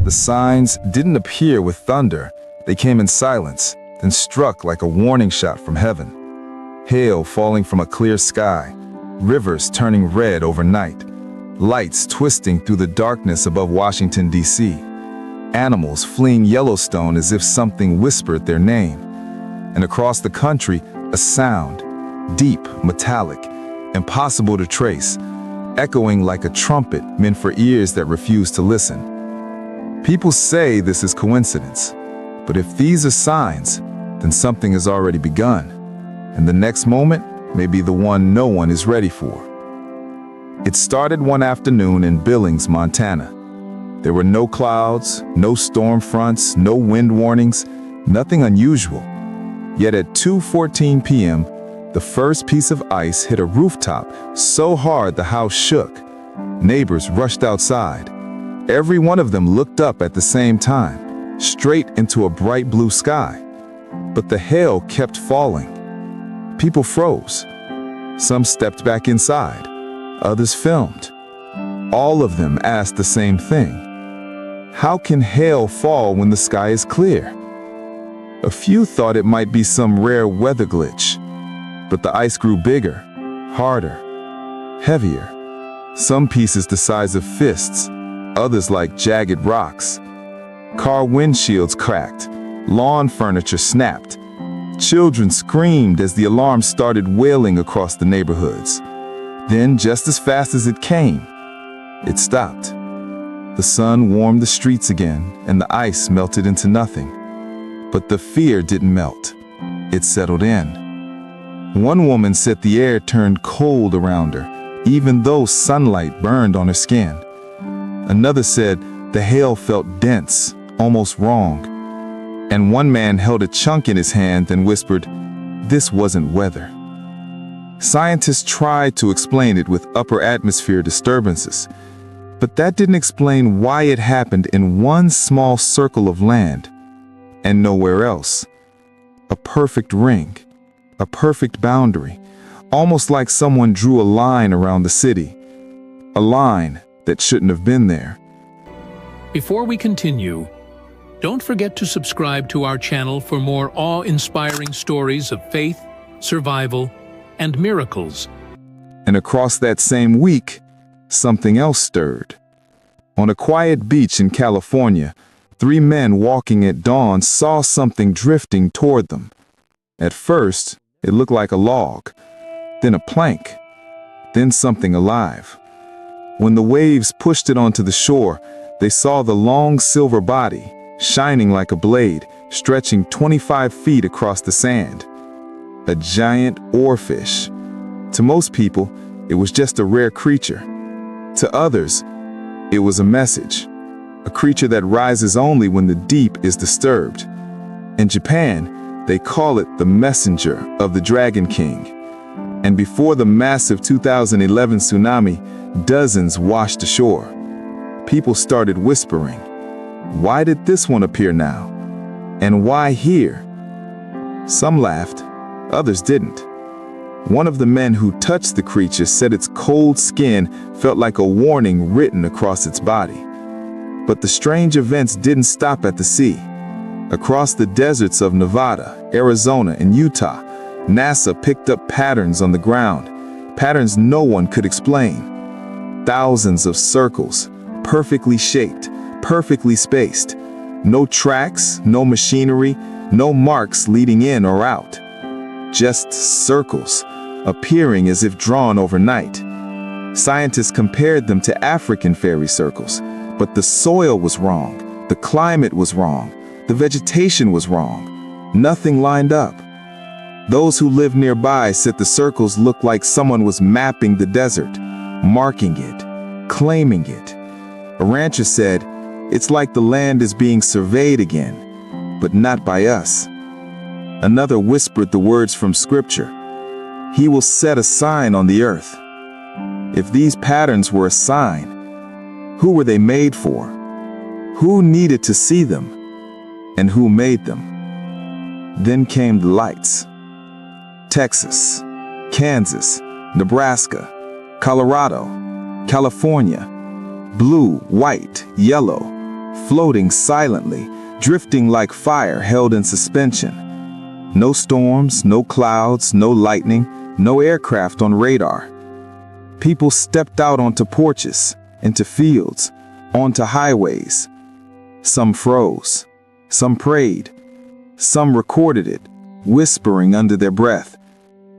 The signs didn't appear with thunder. They came in silence, then struck like a warning shot from heaven. Hail falling from a clear sky, rivers turning red overnight, lights twisting through the darkness above Washington, D.C., animals fleeing Yellowstone as if something whispered their name. And across the country, a sound, deep, metallic, impossible to trace, echoing like a trumpet meant for ears that refuse to listen. People say this is coincidence, but if these are signs, then something has already begun, and the next moment may be the one no one is ready for. It started one afternoon in Billings, Montana. There were no clouds, no storm fronts, no wind warnings, nothing unusual. Yet at 2:14 p.m., the first piece of ice hit a rooftop so hard the house shook. Neighbors rushed outside. Every one of them looked up at the same time, straight into a bright blue sky. But the hail kept falling. People froze. Some stepped back inside. Others filmed. All of them asked the same thing. How can hail fall when the sky is clear? A few thought it might be some rare weather glitch, but the ice grew bigger, harder, heavier. Some pieces the size of fists, others like jagged rocks. Car windshields cracked, lawn furniture snapped. Children screamed as the alarm started wailing across the neighborhoods. Then, just as fast as it came, it stopped. The sun warmed the streets again, and the ice melted into nothing. But the fear didn't melt. It settled in. One woman said the air turned cold around her, even though sunlight burned on her skin. Another said the hail felt dense, almost wrong. And one man held a chunk in his hand and whispered, "This wasn't weather." Scientists tried to explain it with upper atmosphere disturbances, but that didn't explain why it happened in one small circle of land and nowhere else. A perfect ring, a perfect boundary, almost like someone drew a line around the city, a line that shouldn't have been there. Before we continue, don't forget to subscribe to our channel for more awe-inspiring stories of faith, survival, and miracles. And across that same week, something else stirred. On a quiet beach in California, 3 men walking at dawn saw something drifting toward them. At first, it looked like a log, then a plank, then something alive. When the waves pushed it onto the shore, they saw the long silver body, shining like a blade, stretching 25 feet across the sand. A giant oarfish. To most people, it was just a rare creature. To others, it was a message, a creature that rises only when the deep is disturbed. In Japan, they call it the messenger of the Dragon King. And before the massive 2011 tsunami, dozens washed ashore. People started whispering, "Why did this one appear now? And why here?" Some laughed, others didn't. One of the men who touched the creature said its cold skin felt like a warning written across its body. But the strange events didn't stop at the sea. Across the deserts of Nevada, Arizona, and Utah, NASA picked up patterns on the ground, patterns no one could explain. Thousands of circles, perfectly shaped, perfectly spaced. No tracks, no machinery, no marks leading in or out. Just circles, appearing as if drawn overnight. Scientists compared them to African fairy circles, but the soil was wrong, the climate was wrong, the vegetation was wrong. Nothing lined up. Those who lived nearby said the circles looked like someone was mapping the desert, marking it, claiming it. A rancher said, "It's like the land is being surveyed again, but not by us." Another whispered the words from Scripture, "He will set a sign on the earth." If these patterns were a sign, who were they made for? Who needed to see them? And who made them? Then came the lights. Texas, Kansas, Nebraska, Colorado, California. Blue, white, yellow, floating silently, drifting like fire held in suspension. No storms, no clouds, no lightning, no aircraft on radar. People stepped out onto porches, into fields, onto highways. Some froze, some prayed, some recorded it, whispering under their breath,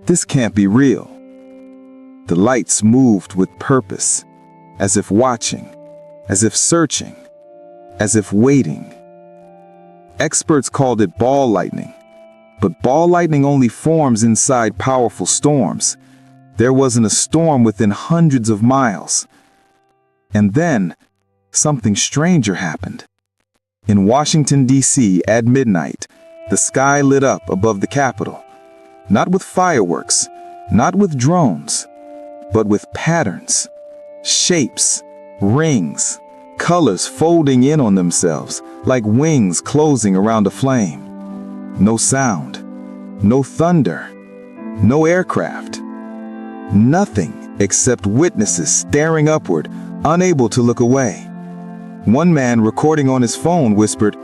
"This can't be real." The lights moved with purpose, as if watching, as if searching, as if waiting. Experts called it ball lightning, but ball lightning only forms inside powerful storms. There wasn't a storm within hundreds of miles. And then, something stranger happened. In Washington, D.C. at midnight, the sky lit up above the Capitol. Not with fireworks, not with drones, but with patterns, shapes, rings, colors folding in on themselves like wings closing around a flame. No sound, no thunder, no aircraft. Nothing except witnesses staring upward, unable to look away. One man recording on his phone whispered,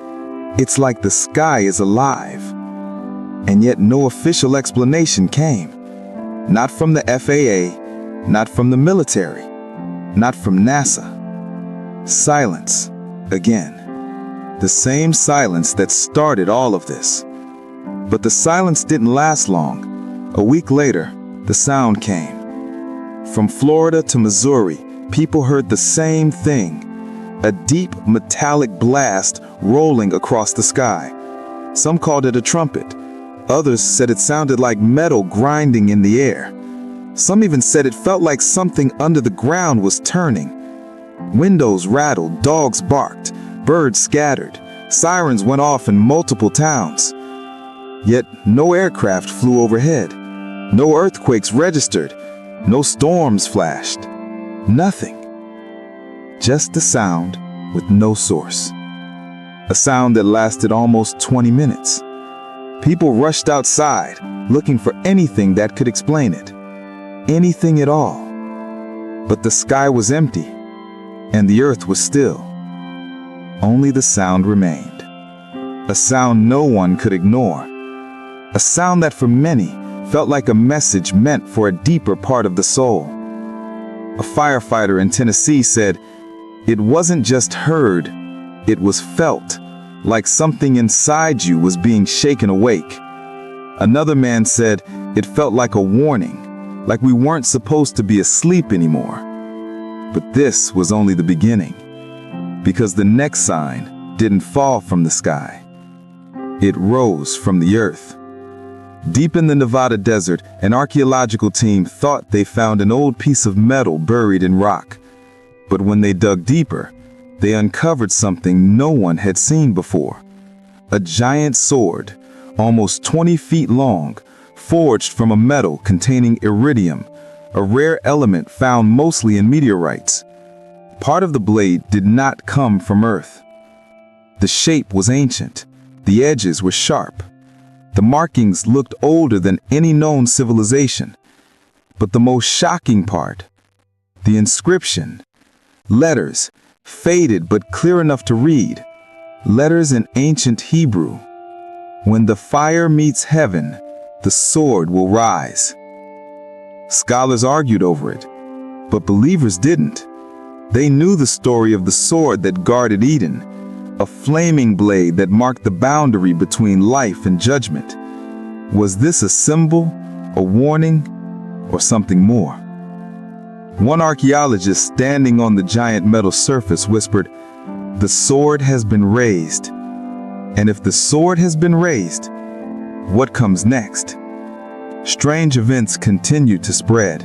"It's like the sky is alive." And yet no official explanation came. Not from the FAA, not from the military, not from NASA. Silence, again. The same silence that started all of this. But the silence didn't last long. A week later, the sound came. From Florida to Missouri, people heard the same thing. A deep metallic blast rolling across the sky. Some called it a trumpet. Others said it sounded like metal grinding in the air. Some even said it felt like something under the ground was turning. Windows rattled, dogs barked, birds scattered, sirens went off in multiple towns. Yet no aircraft flew overhead. No earthquakes registered. No storms flashed. Nothing. Just a sound with no source. A sound that lasted almost 20 minutes. People rushed outside, looking for anything that could explain it. Anything at all. But the sky was empty, and the earth was still. Only the sound remained. A sound no one could ignore. A sound that for many felt like a message meant for a deeper part of the soul. A firefighter in Tennessee said, "It wasn't just heard, it was felt, like something inside you was being shaken awake." Another man said it felt like a warning, like we weren't supposed to be asleep anymore. But this was only the beginning, because the next sign didn't fall from the sky. It rose from the earth. Deep in the Nevada desert, an archaeological team thought they found an old piece of metal buried in rock. But when they dug deeper, they uncovered something no one had seen before. A giant sword, almost 20 feet long, forged from a metal containing iridium, a rare element found mostly in meteorites. Part of the blade did not come from Earth. The shape was ancient. The edges were sharp. The markings looked older than any known civilization. But the most shocking part, the inscription, letters, faded but clear enough to read, letters in ancient Hebrew. "When the fire meets heaven, the sword will rise." Scholars argued over it, but believers didn't. They knew the story of the sword that guarded Eden, a flaming blade that marked the boundary between life and judgment. Was this a symbol, a warning, or something more? One archaeologist standing on the giant metal surface whispered, "The sword has been raised." And if the sword has been raised, what comes next? Strange events continued to spread.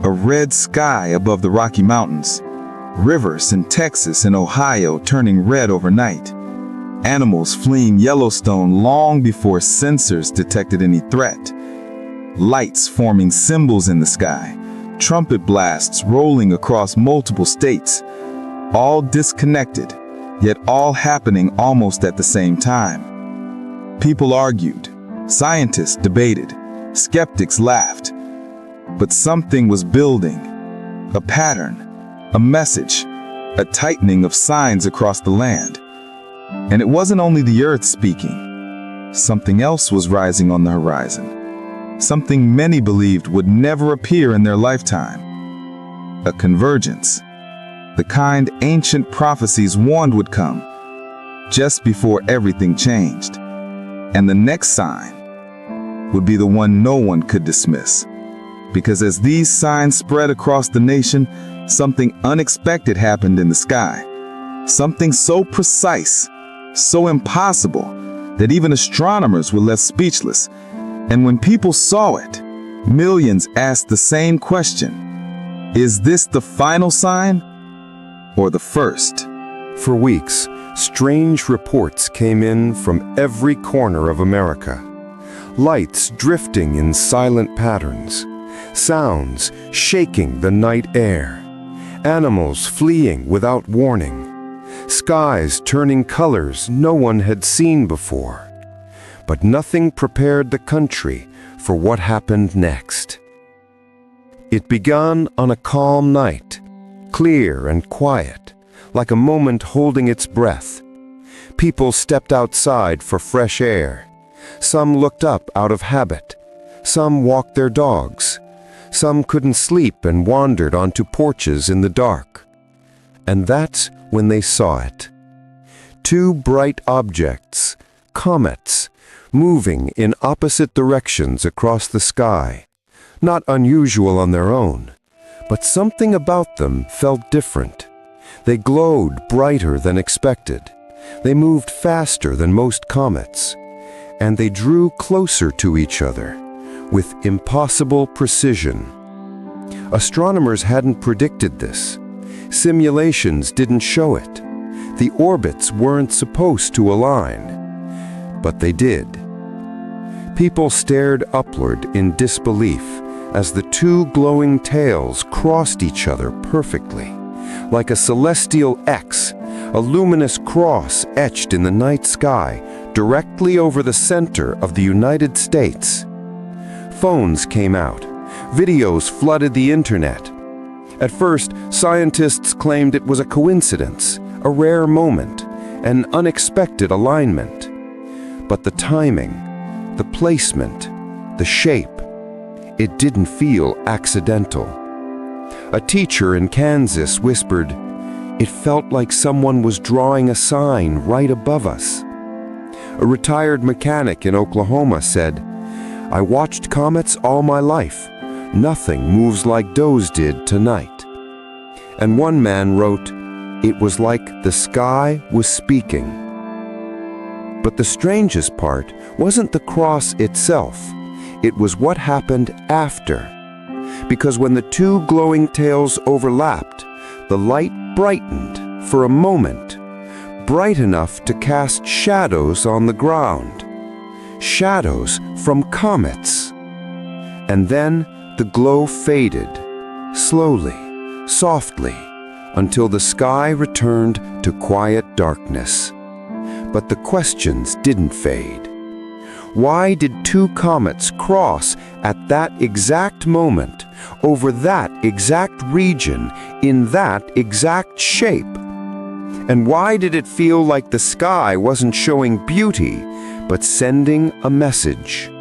A red sky above the Rocky Mountains. Rivers in Texas and Ohio turning red overnight. Animals fleeing Yellowstone long before sensors detected any threat. Lights forming symbols in the sky. Trumpet blasts rolling across multiple states. All disconnected, yet all happening almost at the same time. People argued. Scientists debated. Skeptics laughed. But something was building. A pattern. A message, a tightening of signs across the land. And it wasn't only the earth speaking. Something else was rising on the horizon. Something many believed would never appear in their lifetime. A convergence. The kind ancient prophecies warned would come, just before everything changed. And the next sign would be the one no one could dismiss. Because as these signs spread across the nation, something unexpected happened in the sky. Something so precise, so impossible, that even astronomers were left speechless. And when people saw it, millions asked the same question: is this the final sign or the first? For weeks, strange reports came in from every corner of America. Lights drifting in silent patterns, sounds shaking the night air, animals fleeing without warning, skies turning colors no one had seen before. But nothing prepared the country for what happened next. It began on a calm night, clear and quiet, like a moment holding its breath. People stepped outside for fresh air. Some looked up out of habit. Some walked their dogs. Some couldn't sleep and wandered onto porches in the dark. And that's when they saw it. Two bright objects, comets, moving in opposite directions across the sky. Not unusual on their own, but something about them felt different. They glowed brighter than expected. They moved faster than most comets. And they drew closer to each other with impossible precision. Astronomers hadn't predicted this. Simulations didn't show it. The orbits weren't supposed to align, but they did. People stared upward in disbelief as the two glowing tails crossed each other perfectly, like a celestial X, a luminous cross etched in the night sky directly over the center of the United States. Phones came out. Videos flooded the internet. At first, scientists claimed it was a coincidence, a rare moment, an unexpected alignment. But the timing, the placement, the shape, it didn't feel accidental. A teacher in Kansas whispered, "It felt like someone was drawing a sign right above us." A retired mechanic in Oklahoma said, "I watched comets all my life. Nothing moves like those did tonight." And one man wrote, "It was like the sky was speaking." But the strangest part wasn't the cross itself. It was what happened after. Because when the two glowing tails overlapped, the light brightened for a moment, bright enough to cast shadows on the ground. Shadows from comets. And then the glow faded, slowly, softly, until the sky returned to quiet darkness. But the questions didn't fade. Why did two comets cross at that exact moment, over that exact region, in that exact shape? And why did it feel like the sky wasn't showing beauty, but sending a message?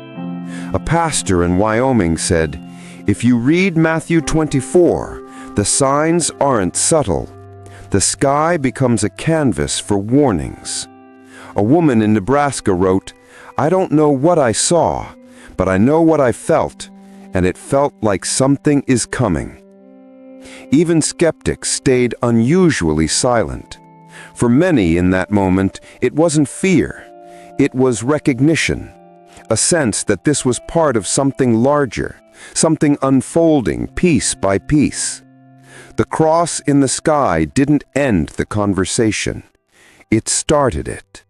A pastor in Wyoming said, "If you read Matthew 24, the signs aren't subtle. The sky becomes a canvas for warnings." A woman in Nebraska wrote, "I don't know what I saw, but I know what I felt, and it felt like something is coming." Even skeptics stayed unusually silent. For many in that moment, it wasn't fear. It was recognition, a sense that this was part of something larger, something unfolding piece by piece. The cross in the sky didn't end the conversation. It started it.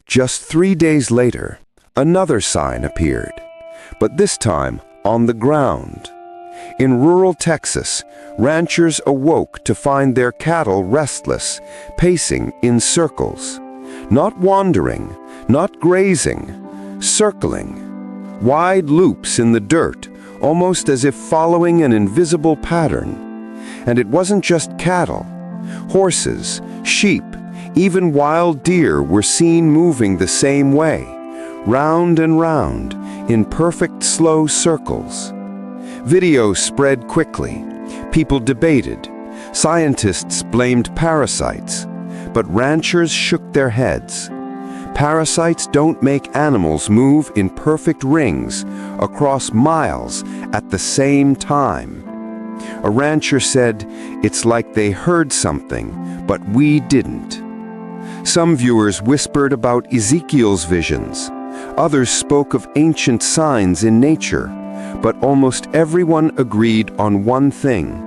Just 3 days later, another sign appeared, but this time on the ground. In rural Texas, ranchers awoke to find their cattle restless, pacing in circles, not wandering, not grazing, circling, wide loops in the dirt, almost as if following an invisible pattern. And it wasn't just cattle. Horses, sheep, Even wild deer were seen moving the same way, round and round, in perfect slow circles. Videos spread quickly. People debated. Scientists blamed parasites, but ranchers shook their heads. Parasites don't make animals move in perfect rings across miles at the same time. A rancher said, "It's like they heard something, but we didn't." Some viewers whispered about Ezekiel's visions. Others spoke of ancient signs in nature, but almost everyone agreed on one thing.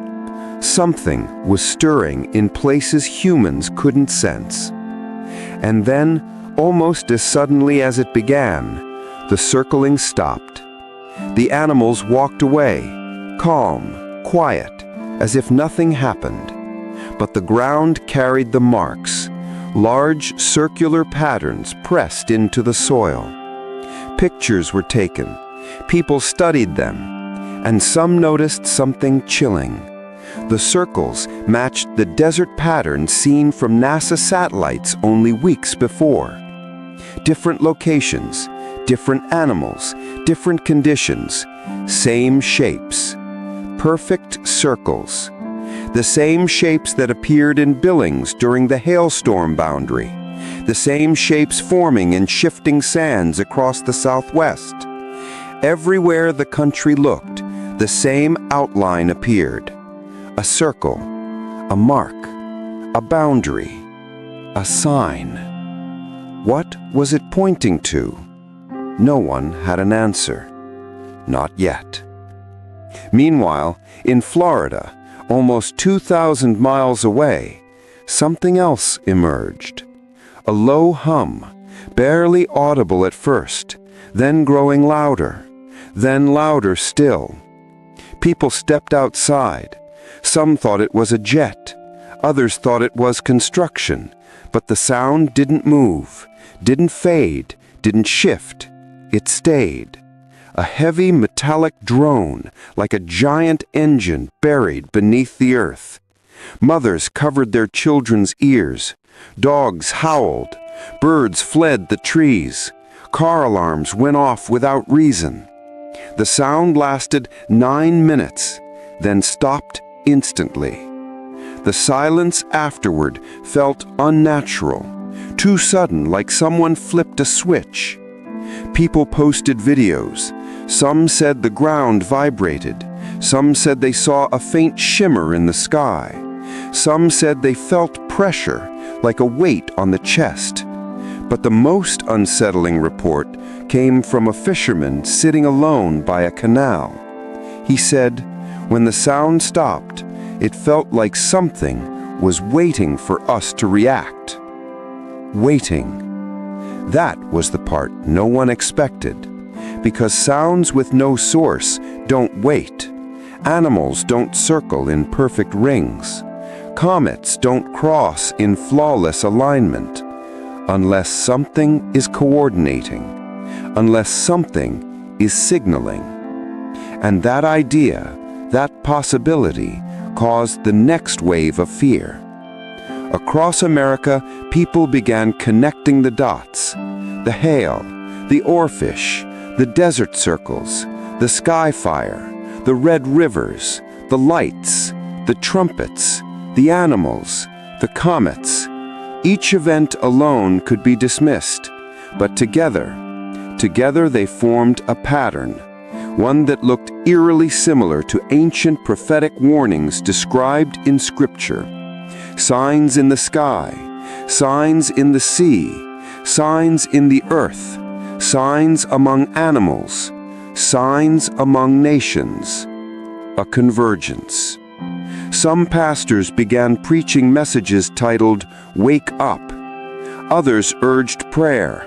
Something was stirring in places humans couldn't sense. And then, almost as suddenly as it began, the circling stopped. The animals walked away, calm, quiet, as if nothing happened. But the ground carried the marks, large circular patterns pressed into the soil. Pictures were taken, people studied them, and some noticed something chilling. The circles matched the desert pattern seen from NASA satellites only weeks before. Different locations, different animals, different conditions, same shapes. Perfect circles. The same shapes that appeared in Billings during the hailstorm boundary. The same shapes forming in shifting sands across the Southwest. Everywhere the country looked, the same outline appeared. A circle, a mark, a boundary, a sign. What was it pointing to? No one had an answer. Not yet. Meanwhile, in Florida, almost 2,000 miles away, something else emerged. A low hum, barely audible at first, then growing louder, then louder still. People stepped outside. Some thought it was a jet. Others thought it was construction. But the sound didn't move, didn't fade, didn't shift. It stayed. A heavy metallic drone, like a giant engine buried beneath the earth. Mothers covered their children's ears. Dogs howled. Birds fled the trees. Car alarms went off without reason. The sound lasted 9 minutes, then stopped instantly. The silence afterward felt unnatural, too sudden, like someone flipped a switch. People posted videos. Some said the ground vibrated. Some said they saw a faint shimmer in the sky. Some said they felt pressure, like a weight on the chest. But the most unsettling report came from a fisherman sitting alone by a canal. He said, when the sound stopped, it felt like something was waiting for us to react. Waiting. That was the part no one expected, because sounds with no source don't wait. Animals don't circle in perfect rings. Comets don't cross in flawless alignment, unless something is coordinating, unless something is signaling. And that idea, that possibility, caused the next wave of fear. Across America, people began connecting the dots. The hail, the oarfish, the desert circles, the sky fire, the red rivers, the lights, the trumpets, the animals, the comets. Each event alone could be dismissed, but together they formed a pattern, one that looked eerily similar to ancient prophetic warnings described in Scripture. Signs in the sky, signs in the sea, signs in the earth, signs among animals, signs among nations. A convergence. Some pastors began preaching messages titled, "Wake Up." Others urged prayer.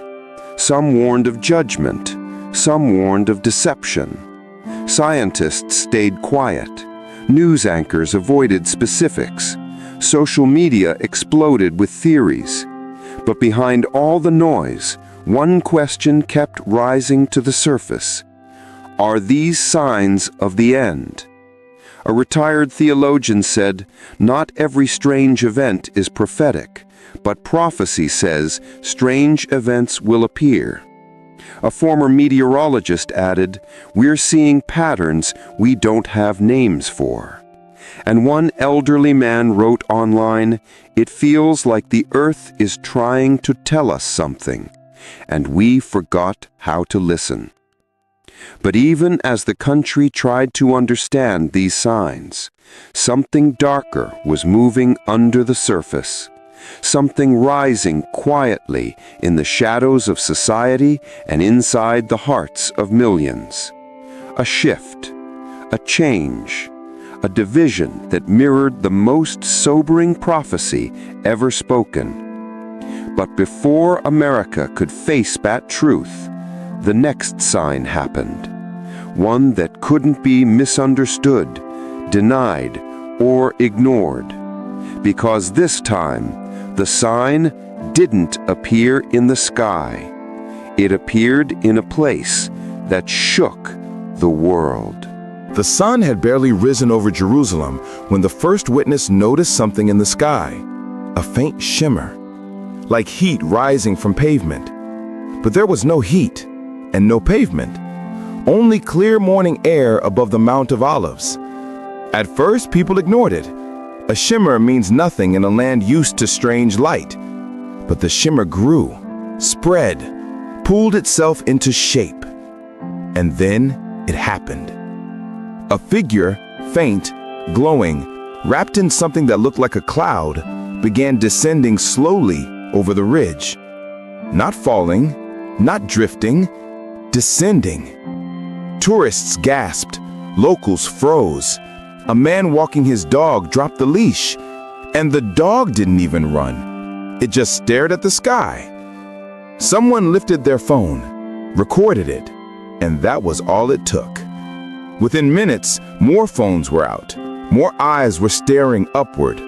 Some warned of judgment. Some warned of deception. Scientists stayed quiet. News anchors avoided specifics. Social media exploded with theories. But behind all the noise, one question kept rising to the surface. Are these signs of the end? A retired theologian said, "Not every strange event is prophetic. But prophecy says strange events will appear. A former meteorologist added, "We're seeing patterns we don't have names for." And one elderly man wrote online, "It feels like the earth is trying to tell us something, and we forgot how to listen." But even as the country tried to understand these signs, something darker was moving under the surface, something rising quietly in the shadows of society and inside the hearts of millions. A shift, a change, a division that mirrored the most sobering prophecy ever spoken. But before America could face that truth, the next sign happened, one that couldn't be misunderstood, denied, or ignored. Because this time, the sign didn't appear in the sky. It appeared in a place that shook the world. The sun had barely risen over Jerusalem when the first witness noticed something in the sky, a faint shimmer, like heat rising from pavement. But there was no heat and no pavement, only clear morning air above the Mount of Olives. At first, people ignored it. A shimmer means nothing in a land used to strange light. But the shimmer grew, spread, pulled itself into shape. And then it happened. A figure, faint, glowing, wrapped in something that looked like a cloud, began descending slowly over the ridge. Not falling, not drifting, descending. Tourists gasped, locals froze. A man walking his dog dropped the leash, and the dog didn't even run. It just stared at the sky. Someone lifted their phone, recorded it, and that was all it took. Within minutes, more phones were out. More eyes were staring upward.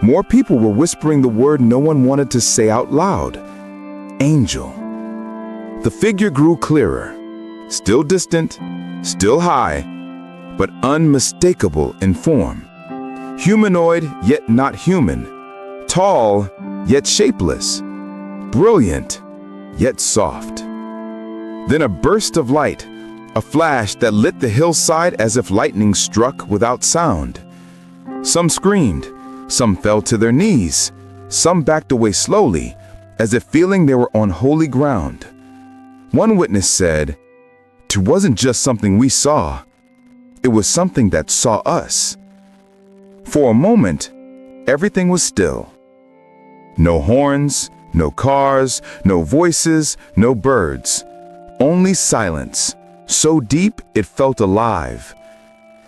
More people were whispering the word no one wanted to say out loud. Angel. The figure grew clearer, still distant, still high, but unmistakable in form. Humanoid, yet not human. Tall, yet shapeless. Brilliant, yet soft. Then a burst of light, a flash that lit the hillside as if lightning struck without sound. Some screamed, some fell to their knees, some backed away slowly, as if feeling they were on holy ground. One witness said, "It wasn't just something we saw. It was something that saw us." For a moment, everything was still. No horns, no cars, no voices, no birds. Only silence, so deep it felt alive.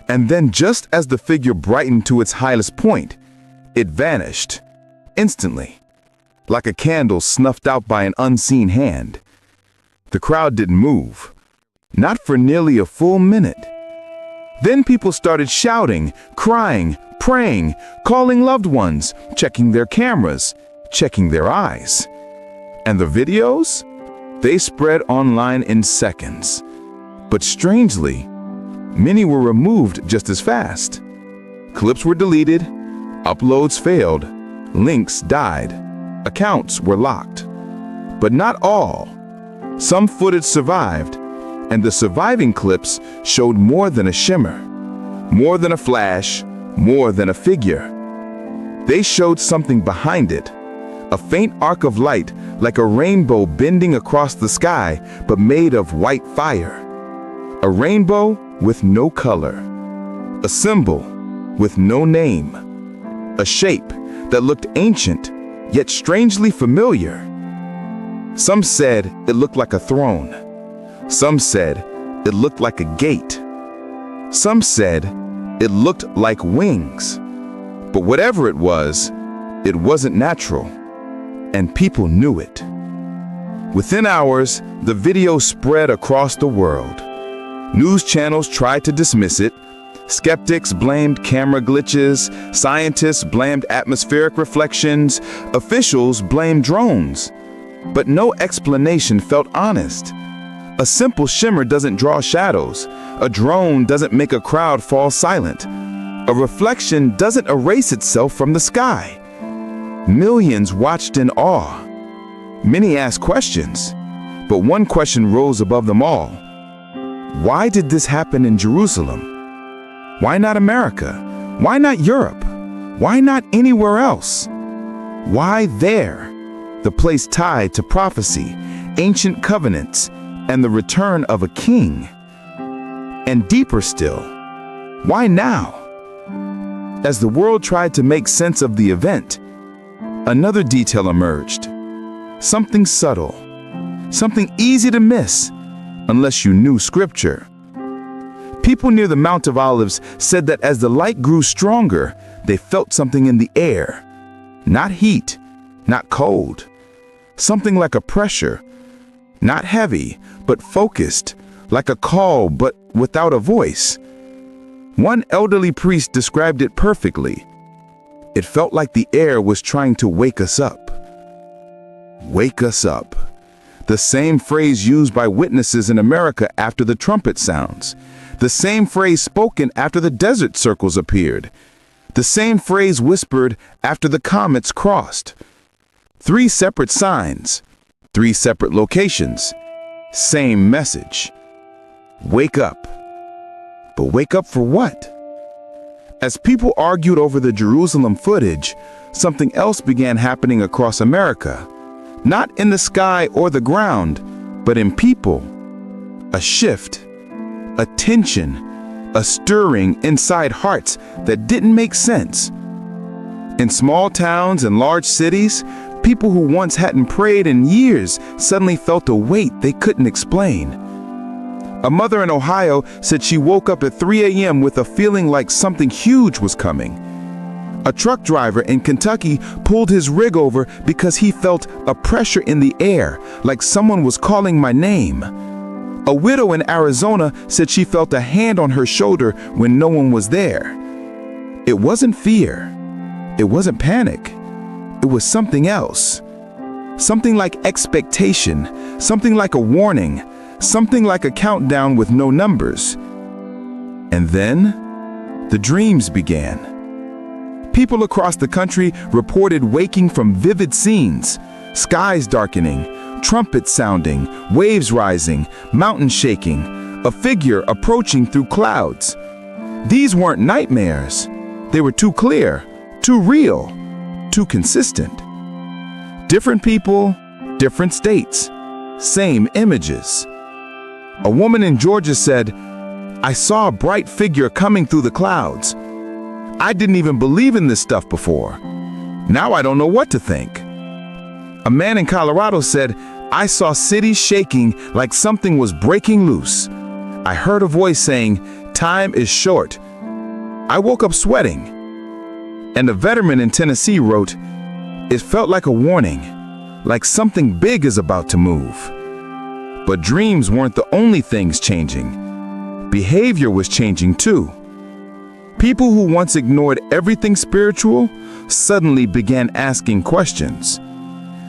And then just as the figure brightened to its highest point, it vanished, instantly, like a candle snuffed out by an unseen hand. The crowd didn't move, not for nearly a full minute. Then people started shouting, crying, praying, calling loved ones, checking their cameras, checking their eyes. And the videos? They spread online in seconds. But strangely, many were removed just as fast. Clips were deleted, uploads failed, links died, accounts were locked. But not all. Some footage survived, and the surviving clips showed more than a shimmer, more than a flash, more than a figure. They showed something behind it, a faint arc of light like a rainbow bending across the sky but made of white fire. A rainbow with no color, a symbol with no name, a shape that looked ancient yet strangely familiar. Some said it looked like a throne. Some said it looked like a gate. Some said it looked like wings. But whatever it wasn't natural, and people knew it. Within hours, the video spread across the world. News channels tried to dismiss it. Skeptics blamed camera glitches. Scientists blamed atmospheric reflections. Officials blamed drones. But no explanation felt honest. A simple shimmer doesn't draw shadows. A drone doesn't make a crowd fall silent. A reflection doesn't erase itself from the sky. Millions watched in awe. Many asked questions, but one question rose above them all. Why did this happen in Jerusalem? Why not America? Why not Europe? Why not anywhere else? Why there, the place tied to prophecy, ancient covenants, and the return of a king? And deeper still, why now? As the world tried to make sense of the event, another detail emerged. Something subtle, something easy to miss unless you knew Scripture. People near the Mount of Olives said that as the light grew stronger, they felt something in the air. Not heat, not cold. Something like a pressure. Not heavy, but focused. Like a call, but without a voice. One elderly priest described it perfectly. It felt like the air was trying to wake us up. Wake us up. The same phrase used by witnesses in America after the trumpet sounds. The same phrase spoken after the desert circles appeared. The same phrase whispered after the comets crossed. 3 separate signs, 3 separate locations, same message. Wake up. But wake up for what? As people argued over the Jerusalem footage, something else began happening across America. Not in the sky or the ground, but in people. A shift, a tension, a stirring inside hearts that didn't make sense. In small towns and large cities, people who once hadn't prayed in years suddenly felt a weight they couldn't explain. A mother in Ohio said she woke up at 3 a.m. with a feeling like something huge was coming. A truck driver in Kentucky pulled his rig over because he felt a pressure in the air, like someone was calling my name. A widow in Arizona said she felt a hand on her shoulder when no one was there. It wasn't fear. It wasn't panic. It was something else. Something like expectation, something like a warning, something like a countdown with no numbers. And then, the dreams began. People across the country reported waking from vivid scenes, skies darkening, trumpets sounding, waves rising, mountains shaking, a figure approaching through clouds. These weren't nightmares. They were too clear, too real, too consistent. Different people, different states, same images. A woman in Georgia said, "I saw a bright figure coming through the clouds. I didn't even believe in this stuff before. Now I don't know what to think." A man in Colorado said, "I saw cities shaking like something was breaking loose. I heard a voice saying, 'Time is short.' I woke up sweating." And a veteran in Tennessee wrote, "It felt like a warning, like something big is about to move." But dreams weren't the only things changing. Behavior was changing too. People who once ignored everything spiritual suddenly began asking questions.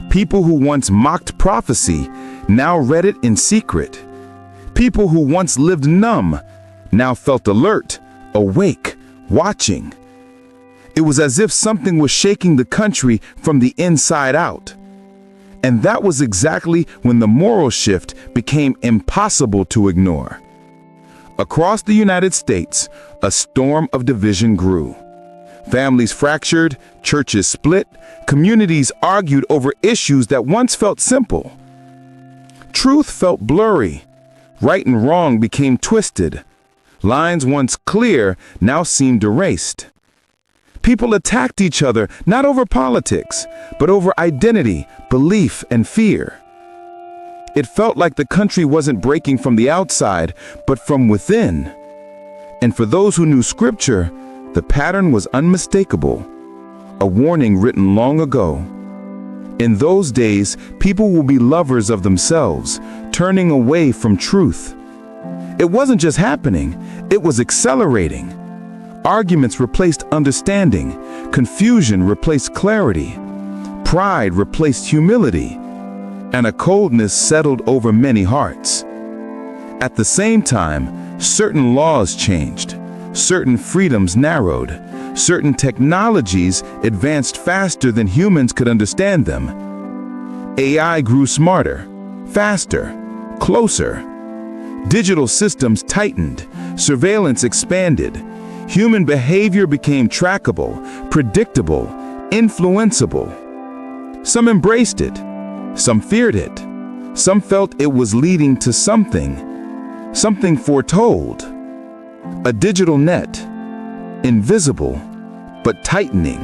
People who once mocked prophecy now read it in secret. People who once lived numb now felt alert, awake, watching. It was as if something was shaking the country from the inside out. And that was exactly when the moral shift became impossible to ignore. Across the United States, a storm of division grew. Families fractured, churches split, communities argued over issues that once felt simple. Truth felt blurry. Right and wrong became twisted. Lines once clear now seemed erased. People attacked each other not over politics, but over identity, belief, and fear. It felt like the country wasn't breaking from the outside, but from within. And for those who knew Scripture, the pattern was unmistakable, a warning written long ago. In those days, people will be lovers of themselves, turning away from truth. It wasn't just happening, it was accelerating. Arguments replaced understanding, confusion replaced clarity, pride replaced humility, and a coldness settled over many hearts. At the same time, certain laws changed, certain freedoms narrowed, Certain technologies advanced faster than humans could understand them. AI grew smarter, faster, closer. Digital systems tightened, surveillance expanded. Human behavior became trackable, predictable, influenceable. Some embraced it, some feared it, some felt it was leading to something foretold. A digital net, invisible, but tightening.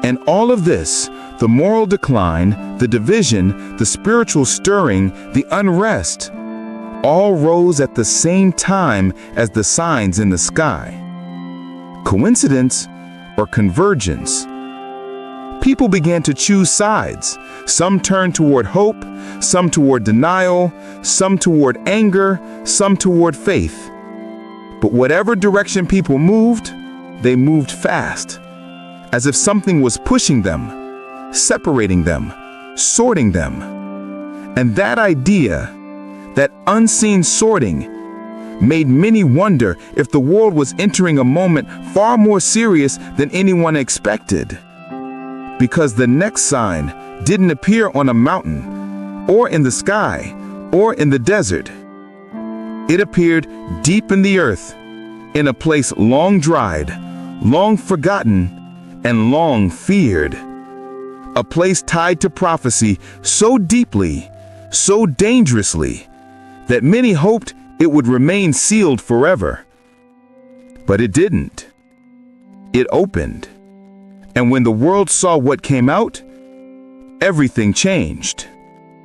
And all of this, the moral decline, the division, the spiritual stirring, the unrest, all rose at the same time as the signs in the sky. Coincidence or convergence? People began to choose sides. Some turned toward hope, some toward denial, some toward anger, some toward faith. But whatever direction people moved, they moved fast, as if something was pushing them, separating them, sorting them. And that idea, that unseen sorting, made many wonder if the world was entering a moment far more serious than anyone expected. Because the next sign didn't appear on a mountain, or in the sky, or in the desert. It appeared deep in the earth, in a place long dried, long forgotten, and long feared. A place tied to prophecy so deeply, so dangerously, that many hoped it would remain sealed forever. But it didn't. It opened. And when the world saw what came out, everything changed.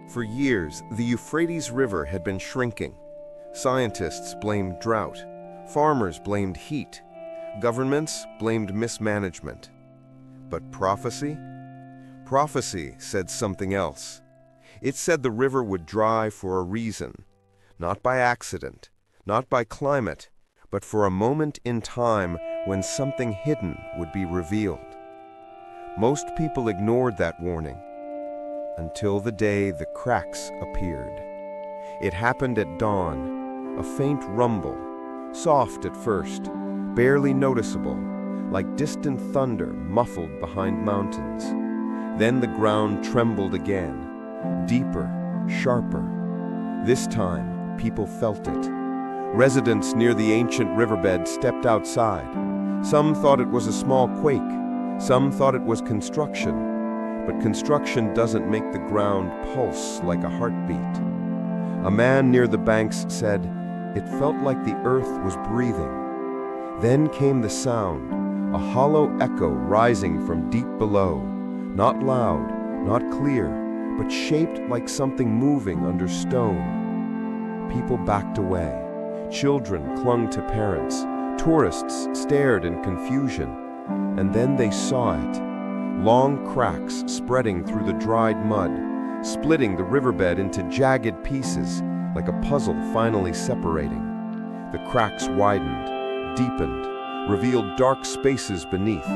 For years, the Euphrates River had been shrinking. Scientists blamed drought. Farmers blamed heat. Governments blamed mismanagement. But prophecy? Prophecy said something else. It said the river would dry for a reason. Not by accident, not by climate, but for a moment in time when something hidden would be revealed. Most people ignored that warning, until the day the cracks appeared. It happened at dawn, a faint rumble, soft at first, barely noticeable, like distant thunder muffled behind mountains. Then the ground trembled again, deeper, sharper. This time, people felt it. Residents near the ancient riverbed stepped outside. Some thought it was a small quake. Some thought it was construction. But construction doesn't make the ground pulse like a heartbeat. A man near the banks said, "It felt like the earth was breathing." Then came the sound, a hollow echo rising from deep below, not loud, not clear, but shaped like something moving under stone. People backed away. Children clung to parents. Tourists stared in confusion. And then they saw it. Long cracks spreading through the dried mud, splitting the riverbed into jagged pieces, like a puzzle finally separating. The cracks widened, deepened, revealed dark spaces beneath,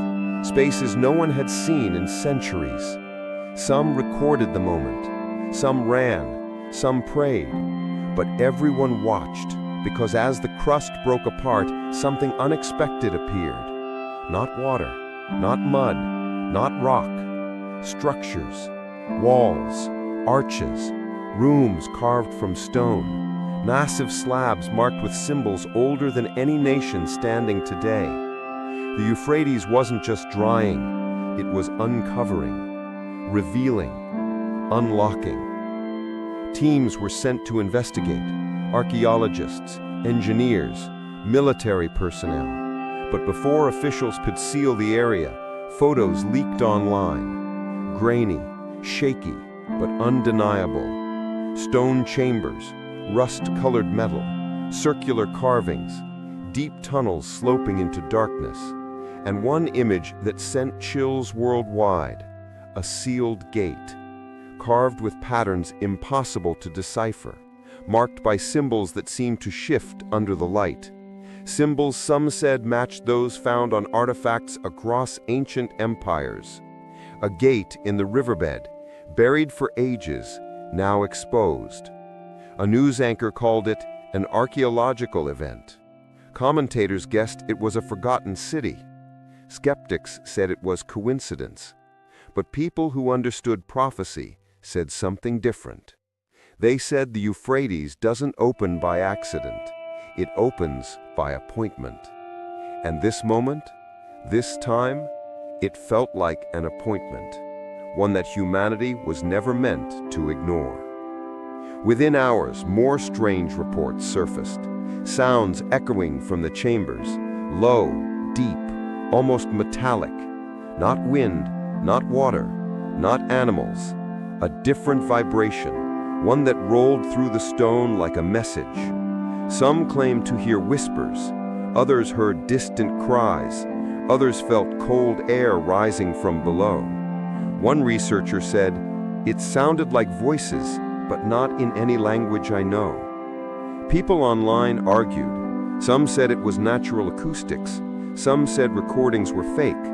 spaces no one had seen in centuries. Some recorded the moment, some ran, some prayed, but everyone watched, because as the crust broke apart, something unexpected appeared. Not water, not mud, not rock. Structures, walls, arches, rooms carved from stone, massive slabs marked with symbols older than any nation standing today. The Euphrates wasn't just drying, it was uncovering, revealing, unlocking. Teams were sent to investigate, archaeologists, engineers, military personnel. But before officials could seal the area, photos leaked online. Grainy, shaky, but undeniable. Stone chambers, rust-colored metal, circular carvings, deep tunnels sloping into darkness, and one image that sent chills worldwide, a sealed gate, carved with patterns impossible to decipher, marked by symbols that seemed to shift under the light. Symbols some said matched those found on artifacts across ancient empires. A gate in the riverbed, buried for ages, now exposed. A news anchor called it an archaeological event. Commentators guessed it was a forgotten city. Skeptics said it was coincidence. But people who understood prophecy said something different. They said the Euphrates doesn't open by accident. It opens by appointment. And this moment, this time, it felt like an appointment, one that humanity was never meant to ignore. Within hours, more strange reports surfaced, sounds echoing from the chambers, low, deep, almost metallic. Not wind, not water, not animals. A different vibration, one that rolled through the stone like a message. Some claimed to hear whispers, others heard distant cries, others felt cold air rising from below. One researcher said, "It sounded like voices, but not in any language I know." People online argued. Some said it was natural acoustics, some said recordings were fake,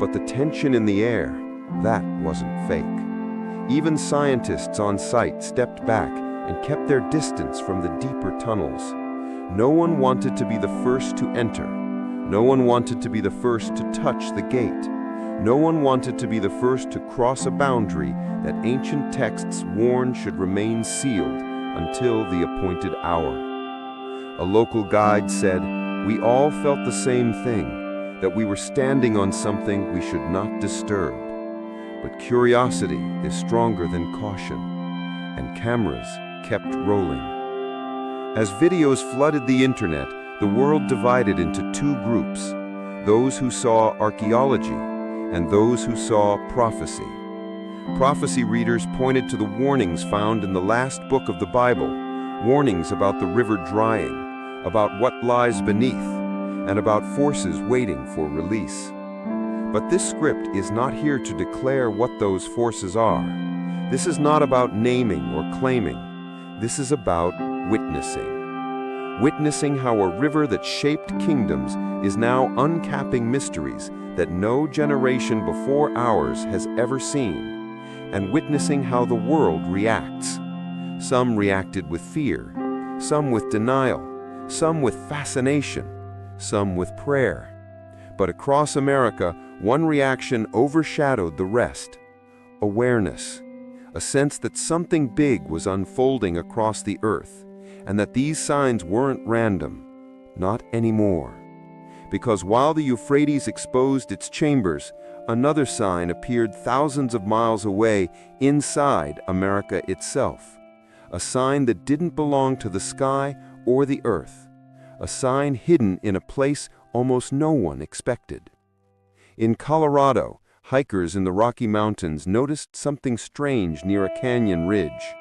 but the tension in the air, that wasn't fake. Even scientists on site stepped back and kept their distance from the deeper tunnels. No one wanted to be the first to enter. No one wanted to be the first to touch the gate. No one wanted to be the first to cross a boundary that ancient texts warned should remain sealed until the appointed hour. A local guide said, "We all felt the same thing, that we were standing on something we should not disturb." But curiosity is stronger than caution, and cameras kept rolling. As videos flooded the internet, the world divided into two groups, those who saw archaeology and those who saw prophecy. Prophecy readers pointed to the warnings found in the last book of the Bible, warnings about the river drying, about what lies beneath, and about forces waiting for release. But this script is not here to declare what those forces are. This is not about naming or claiming. This is about witnessing. Witnessing how a river that shaped kingdoms is now uncapping mysteries that no generation before ours has ever seen, and witnessing how the world reacts. Some reacted with fear, some with denial, some with fascination, some with prayer. But across America, one reaction overshadowed the rest: awareness, a sense that something big was unfolding across the earth, and that these signs weren't random, not anymore. Because while the Euphrates exposed its chambers, another sign appeared thousands of miles away inside America itself. A sign that didn't belong to the sky or the earth. A sign hidden in a place almost no one expected. In Colorado, hikers in the Rocky Mountains noticed something strange near a canyon ridge.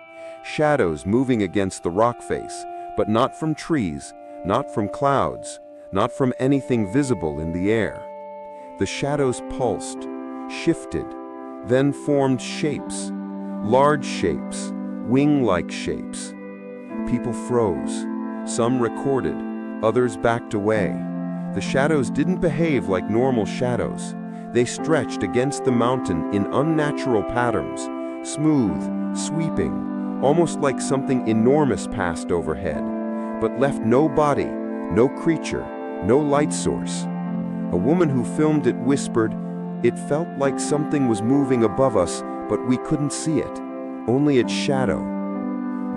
Shadows moving against the rock face, but not from trees, not from clouds, not from anything visible in the air. The shadows pulsed, shifted, then formed shapes, large shapes, wing-like shapes. People froze. Some recorded, others backed away. The shadows didn't behave like normal shadows. They stretched against the mountain in unnatural patterns, smooth, sweeping, almost like something enormous passed overhead, but left no body, no creature, no light source. A woman who filmed it whispered, "It felt like something was moving above us, but we couldn't see it, only its shadow."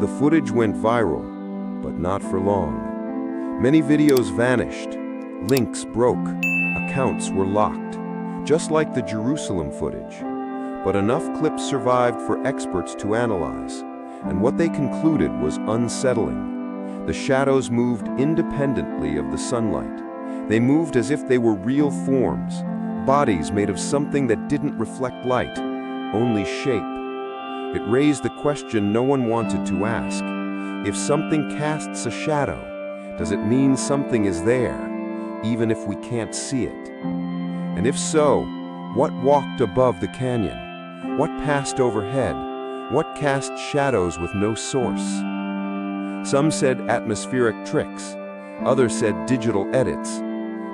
The footage went viral, but not for long. Many videos vanished, links broke, accounts were locked, just like the Jerusalem footage. But enough clips survived for experts to analyze, and what they concluded was unsettling. The shadows moved independently of the sunlight. They moved as if they were real forms, bodies made of something that didn't reflect light, only shape. It raised the question no one wanted to ask. If something casts a shadow, does it mean something is there, even if we can't see it? And if so, what walked above the canyon? What passed overhead? What cast shadows with no source? Some said atmospheric tricks, others said digital edits.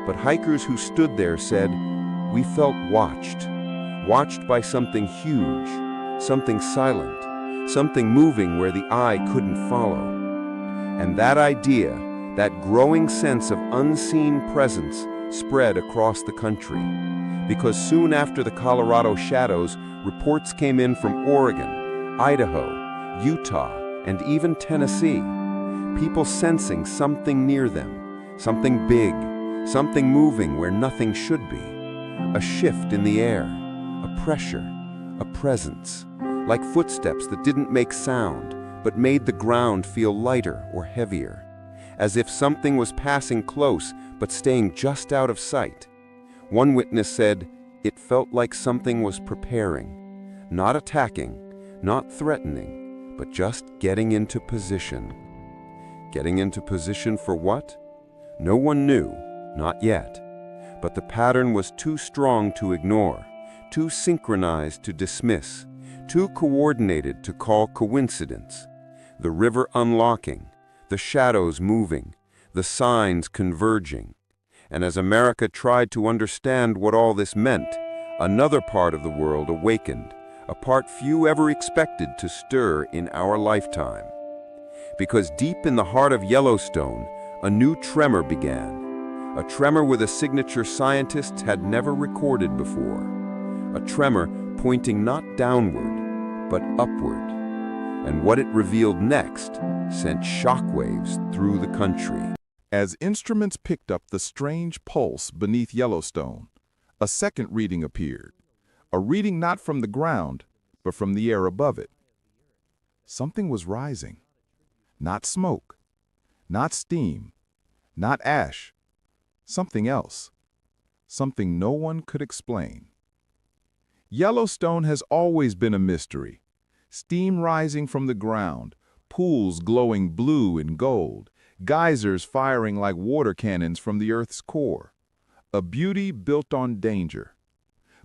But hikers who stood there said, "We felt watched by something huge, something silent, something moving where the eye couldn't follow." And that idea, that growing sense of unseen presence, spread across the country. Because soon after the Colorado shadows, reports came in from Oregon, Idaho, Utah, and even Tennessee. People sensing something near them, something big, something moving where nothing should be. A shift in the air, a pressure, a presence, like footsteps that didn't make sound, but made the ground feel lighter or heavier, as if something was passing close but staying just out of sight. One witness said, "It felt like something was preparing, not attacking, not threatening, but just getting into position." Getting into position for what? No one knew, not yet. But the pattern was too strong to ignore, too synchronized to dismiss, too coordinated to call coincidence. The river unlocking, the shadows moving, the signs converging. And as America tried to understand what all this meant, another part of the world awakened, a part few ever expected to stir in our lifetime. Because deep in the heart of Yellowstone, a new tremor began. A tremor with a signature scientists had never recorded before. A tremor pointing not downward, but upward. And what it revealed next sent shockwaves through the country. As instruments picked up the strange pulse beneath Yellowstone, a second reading appeared. A reading not from the ground, but from the air above it. Something was rising. Not smoke, not steam, not ash. Something else. Something no one could explain. Yellowstone has always been a mystery. Steam rising from the ground, pools glowing blue and gold, geysers firing like water cannons from the Earth's core. A beauty built on danger.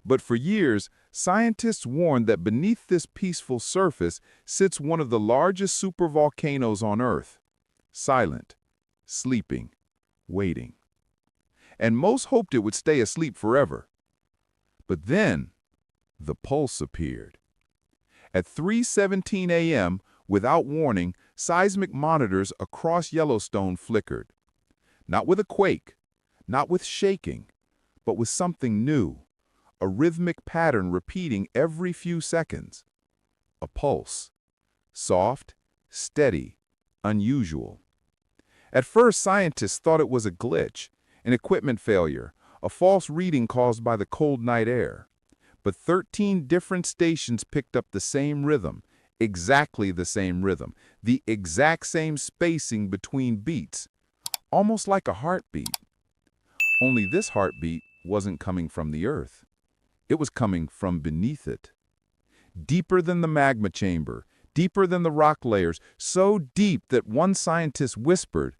But for years, scientists warned that beneath this peaceful surface sits one of the largest supervolcanoes on Earth. Silent, sleeping, waiting. And most hoped it would stay asleep forever. But then, the pulse appeared. At 3:17 a.m., without warning, seismic monitors across Yellowstone flickered. Not with a quake, not with shaking, but with something new. A rhythmic pattern repeating every few seconds. A pulse. Soft, steady, unusual. At first, scientists thought it was a glitch, an equipment failure, a false reading caused by the cold night air. But 13 different stations picked up the same rhythm, exactly the same rhythm, the exact same spacing between beats, almost like a heartbeat. Only this heartbeat wasn't coming from the Earth. It was coming from beneath it. Deeper than the magma chamber, deeper than the rock layers, so deep that one scientist whispered,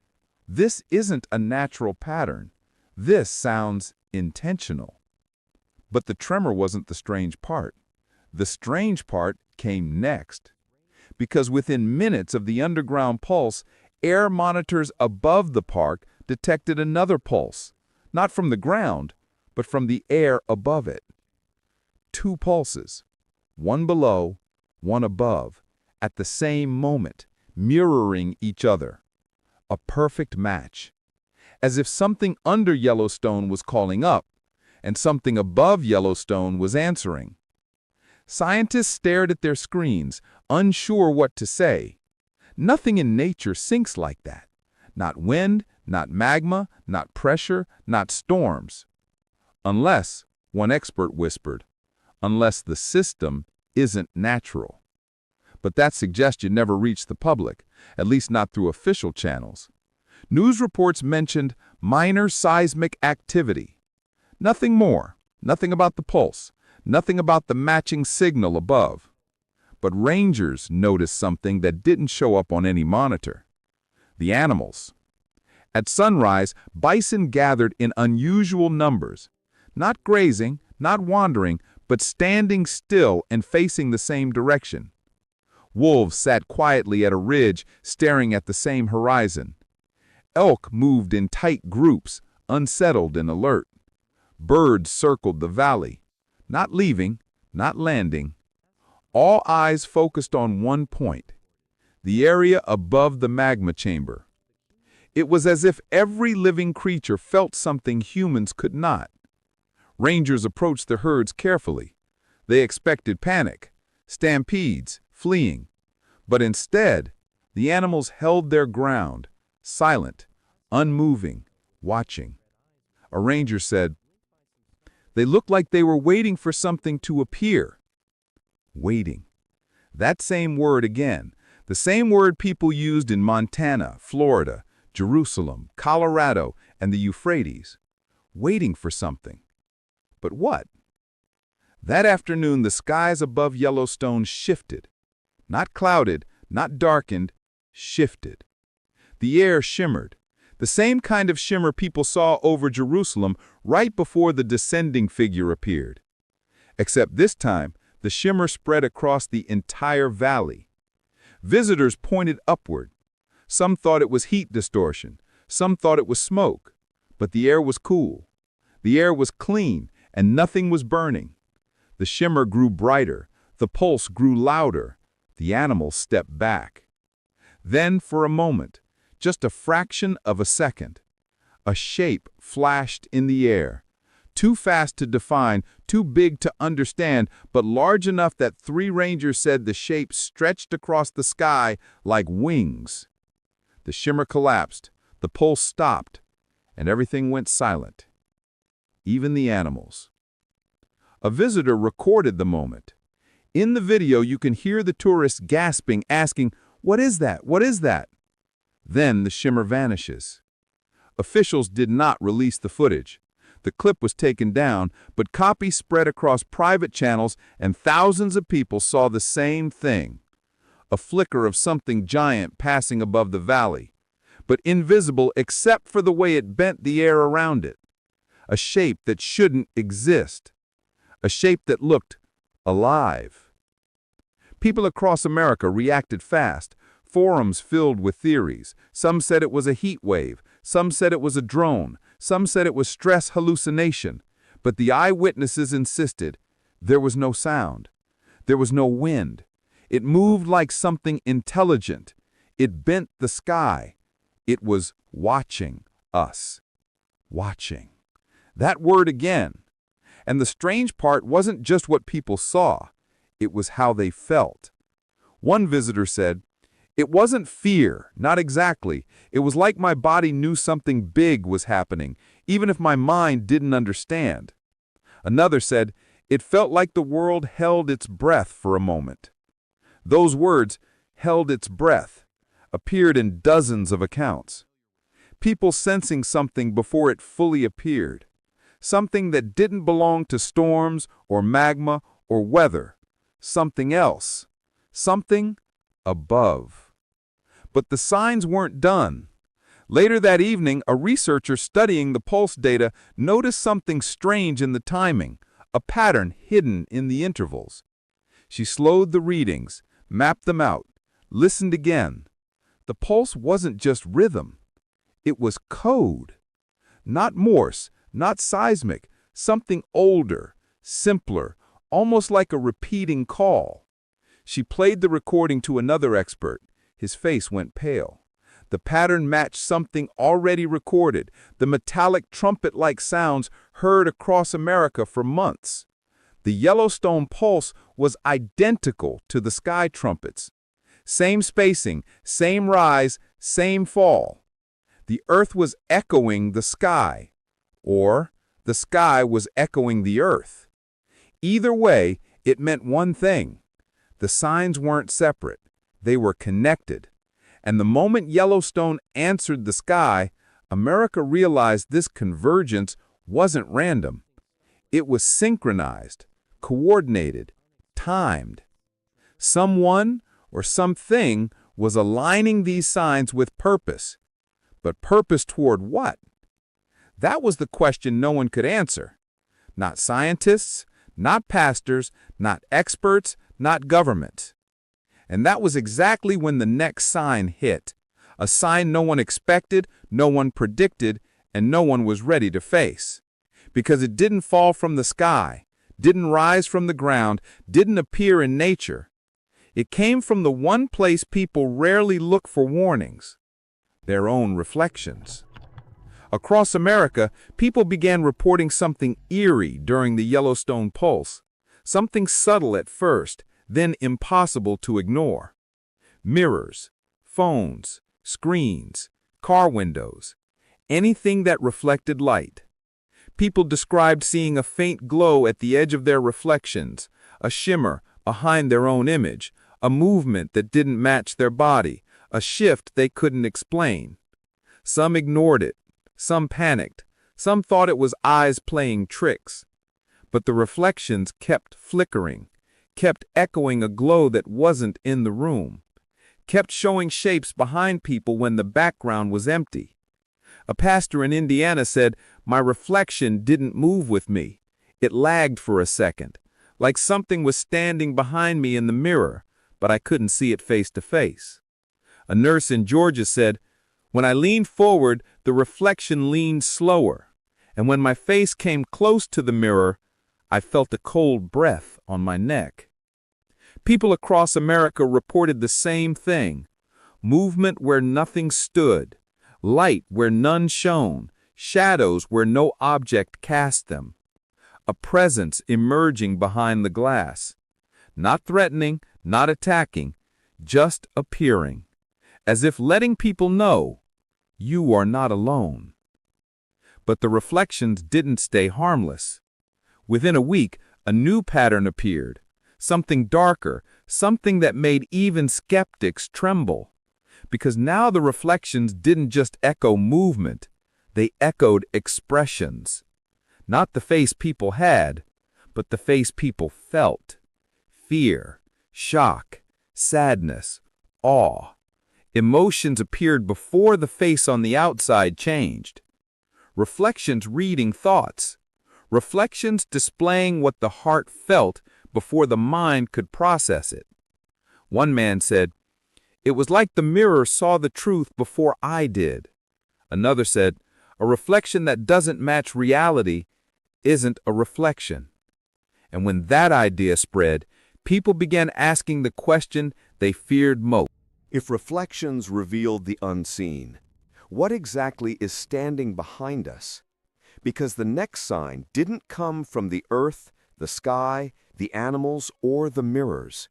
"This isn't a natural pattern. This sounds intentional." But the tremor wasn't the strange part. The strange part came next. Because within minutes of the underground pulse, air monitors above the park detected another pulse, not from the ground, but from the air above it. Two pulses, one below, one above, at the same moment, mirroring each other. A perfect match. As if something under Yellowstone was calling up, and something above Yellowstone was answering. Scientists stared at their screens, unsure what to say. Nothing in nature sinks like that. Not wind, not magma, not pressure, not storms. Unless, one expert whispered, unless the system isn't natural. But that suggestion never reached the public, at least not through official channels. News reports mentioned minor seismic activity. Nothing more, nothing about the pulse, nothing about the matching signal above. But rangers noticed something that didn't show up on any monitor. The animals. At sunrise, bison gathered in unusual numbers, not grazing, not wandering, but standing still and facing the same direction. Wolves sat quietly at a ridge, staring at the same horizon. Elk moved in tight groups, unsettled and alert. Birds circled the valley, not leaving, not landing. All eyes focused on one point, the area above the magma chamber. It was as if every living creature felt something humans could not. Rangers approached the herds carefully. They expected panic, stampedes, fleeing. But instead, the animals held their ground, silent, unmoving, watching. A ranger said, "They looked like they were waiting for something to appear." Waiting. That same word again, the same word people used in Montana, Florida, Jerusalem, Colorado, and the Euphrates. Waiting for something. But what? That afternoon, the skies above Yellowstone shifted. Not clouded, not darkened, shifted. The air shimmered. The same kind of shimmer people saw over Jerusalem right before the descending figure appeared. Except this time, the shimmer spread across the entire valley. Visitors pointed upward. Some thought it was heat distortion. Some thought it was smoke. But the air was cool. The air was clean, and nothing was burning. The shimmer grew brighter. The pulse grew louder. The animals stepped back. Then, for a moment, just a fraction of a second, a shape flashed in the air. Too fast to define, too big to understand, but large enough that 3 rangers said the shape stretched across the sky like wings. The shimmer collapsed, the pulse stopped, and everything went silent. Even the animals. A visitor recorded the moment. In the video, you can hear the tourists gasping, asking, "What is that? What is that?" Then the shimmer vanishes. Officials did not release the footage. The clip was taken down, but copies spread across private channels, and thousands of people saw the same thing. A flicker of something giant passing above the valley, but invisible except for the way it bent the air around it. A shape that shouldn't exist. A shape that looked alive. People across America reacted fast. Forums filled with theories. Some said it was a heat wave. Some said it was a drone. Some said it was stress hallucination. But the eyewitnesses insisted there was no sound. There was no wind. It moved like something intelligent. It bent the sky. It was watching us. Watching. That word again. And the strange part wasn't just what people saw. It was how they felt. One visitor said, "It wasn't fear, not exactly. It was like my body knew something big was happening, even if my mind didn't understand." Another said, "It felt like the world held its breath for a moment." Those words, "held its breath," appeared in dozens of accounts. People sensing something before it fully appeared. Something that didn't belong to storms or magma or weather. Something else. Something above. But the signs weren't done. Later that evening, a researcher studying the pulse data noticed something strange in the timing, a pattern hidden in the intervals. She slowed the readings, mapped them out, listened again. The pulse wasn't just rhythm. It was code. Not Morse, not seismic, something older, simpler, almost like a repeating call. She played the recording to another expert. His face went pale. The pattern matched something already recorded, the metallic trumpet-like sounds heard across America for months. The Yellowstone pulse was identical to the sky trumpets. Same spacing, same rise, same fall. The earth was echoing the sky. Or the sky was echoing the earth. Either way, it meant one thing. The signs weren't separate. They were connected. And the moment Yellowstone answered the sky, America realized this convergence wasn't random. It was synchronized, coordinated, timed. Someone or something was aligning these signs with purpose. But purpose toward what? That was the question no one could answer. Not scientists, not pastors, not experts, not government. And that was exactly when the next sign hit. A sign no one expected, no one predicted, and no one was ready to face. Because it didn't fall from the sky, didn't rise from the ground, didn't appear in nature. It came from the one place people rarely look for warnings. their own reflections. Across America, people began reporting something eerie during the Yellowstone pulse, something subtle at first, then impossible to ignore. Mirrors, phones, screens, car windows, anything that reflected light. People described seeing a faint glow at the edge of their reflections, a shimmer behind their own image, a movement that didn't match their body, a shift they couldn't explain. Some ignored it, some panicked, some thought it was eyes playing tricks. But the reflections kept flickering, kept echoing a glow that wasn't in the room, kept showing shapes behind people when the background was empty. A pastor in Indiana said, "My reflection didn't move with me. It lagged for a second, like something was standing behind me in the mirror, but I couldn't see it face to face." A nurse in Georgia said, "When I leaned forward, the reflection leaned slower, and when my face came close to the mirror, I felt a cold breath on my neck." People across America reported the same thing: movement where nothing stood, light where none shone, shadows where no object cast them. A presence emerging behind the glass. Not threatening, not attacking, just appearing, as if letting people know, you are not alone. But the reflections didn't stay harmless. Within a week, a new pattern appeared, something darker, something that made even skeptics tremble. Because now the reflections didn't just echo movement, they echoed expressions. Not the face people had, but the face people felt. Fear, shock, sadness, awe. Emotions appeared before the face on the outside changed. Reflections reading thoughts. Reflections displaying what the heart felt before the mind could process it. One man said, "It was like the mirror saw the truth before I did." Another said, "A reflection that doesn't match reality isn't a reflection." And when that idea spread, people began asking the question they feared most. If reflections revealed the unseen, what exactly is standing behind us? Because the next sign didn't come from the earth, the sky, the animals, or the mirrors.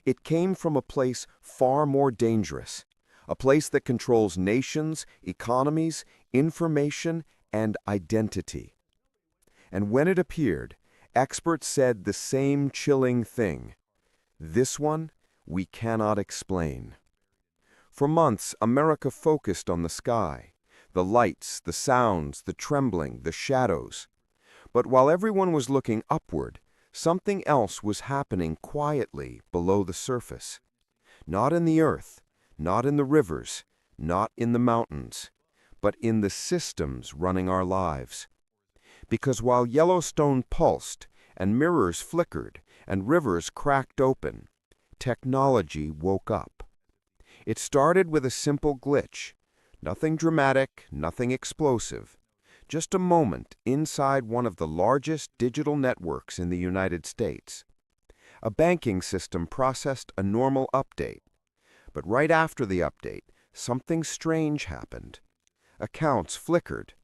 It came from a place far more dangerous, a place that controls nations, economies, information, and identity. And when it appeared, experts said the same chilling thing: this one we cannot explain. For months, America focused on the sky, the lights, the sounds, the trembling, the shadows. But while everyone was looking upward, something else was happening quietly below the surface. Not in the earth, not in the rivers, not in the mountains, but in the systems running our lives. Because while Yellowstone pulsed, and mirrors flickered, and rivers cracked open, technology woke up. It started with a simple glitch. Nothing dramatic, nothing explosive. Just a moment inside one of the largest digital networks in the United States. A banking system processed a normal update. But right after the update, something strange happened. Accounts flickered.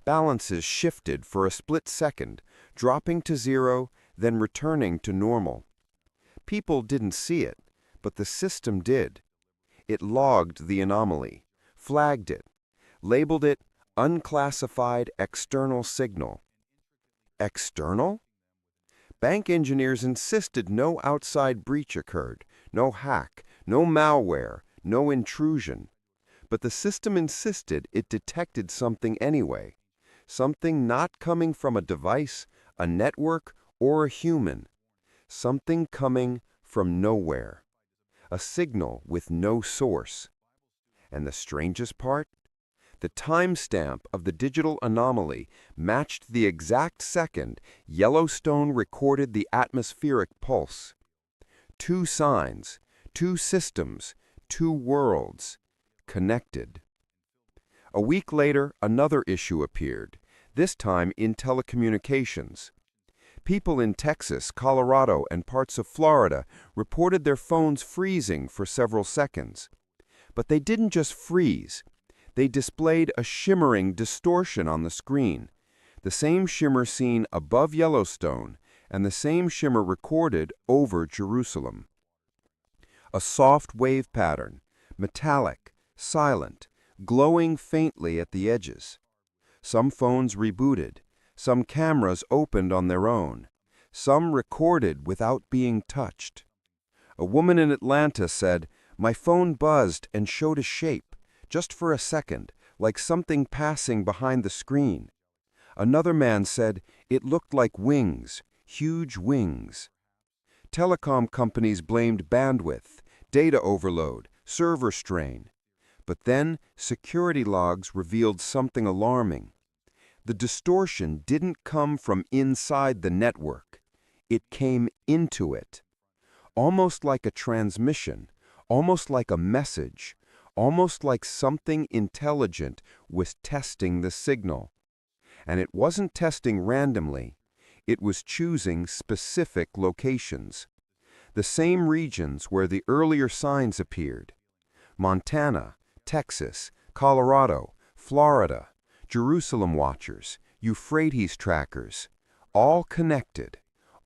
Balances shifted for a split second, dropping to zero, then returning to normal. People didn't see it, but the system did. It logged the anomaly, flagged it, labeled it unclassified external signal. External? Bank engineers insisted no outside breach occurred, no hack, no malware, no intrusion. But the system insisted it detected something anyway, something not coming from a device, a network, or a human, something coming from nowhere, a signal with no source. And the strangest part? The timestamp of the digital anomaly matched the exact second Yellowstone recorded the atmospheric pulse. Two signs, two systems, two worlds, connected. A week later, another issue appeared, this time in telecommunications. People in Texas, Colorado, and parts of Florida reported their phones freezing for several seconds. But they didn't just freeze. They displayed a shimmering distortion on the screen, the same shimmer seen above Yellowstone and the same shimmer recorded over Jerusalem. A soft wave pattern, metallic, silent, glowing faintly at the edges. Some phones rebooted, some cameras opened on their own, some recorded without being touched. A woman in Atlanta said, "My phone buzzed and showed a shape, just for a second, like something passing behind the screen." Another man said, "It looked like wings, huge wings." Telecom companies blamed bandwidth, data overload, server strain. But then security logs revealed something alarming. The distortion didn't come from inside the network. It came into it. Almost like a transmission, almost like a message, almost like something intelligent was testing the signal. And it wasn't testing randomly. It was choosing specific locations. The same regions where the earlier signs appeared. Montana, Texas, Colorado, Florida, Jerusalem watchers, Euphrates trackers, all connected,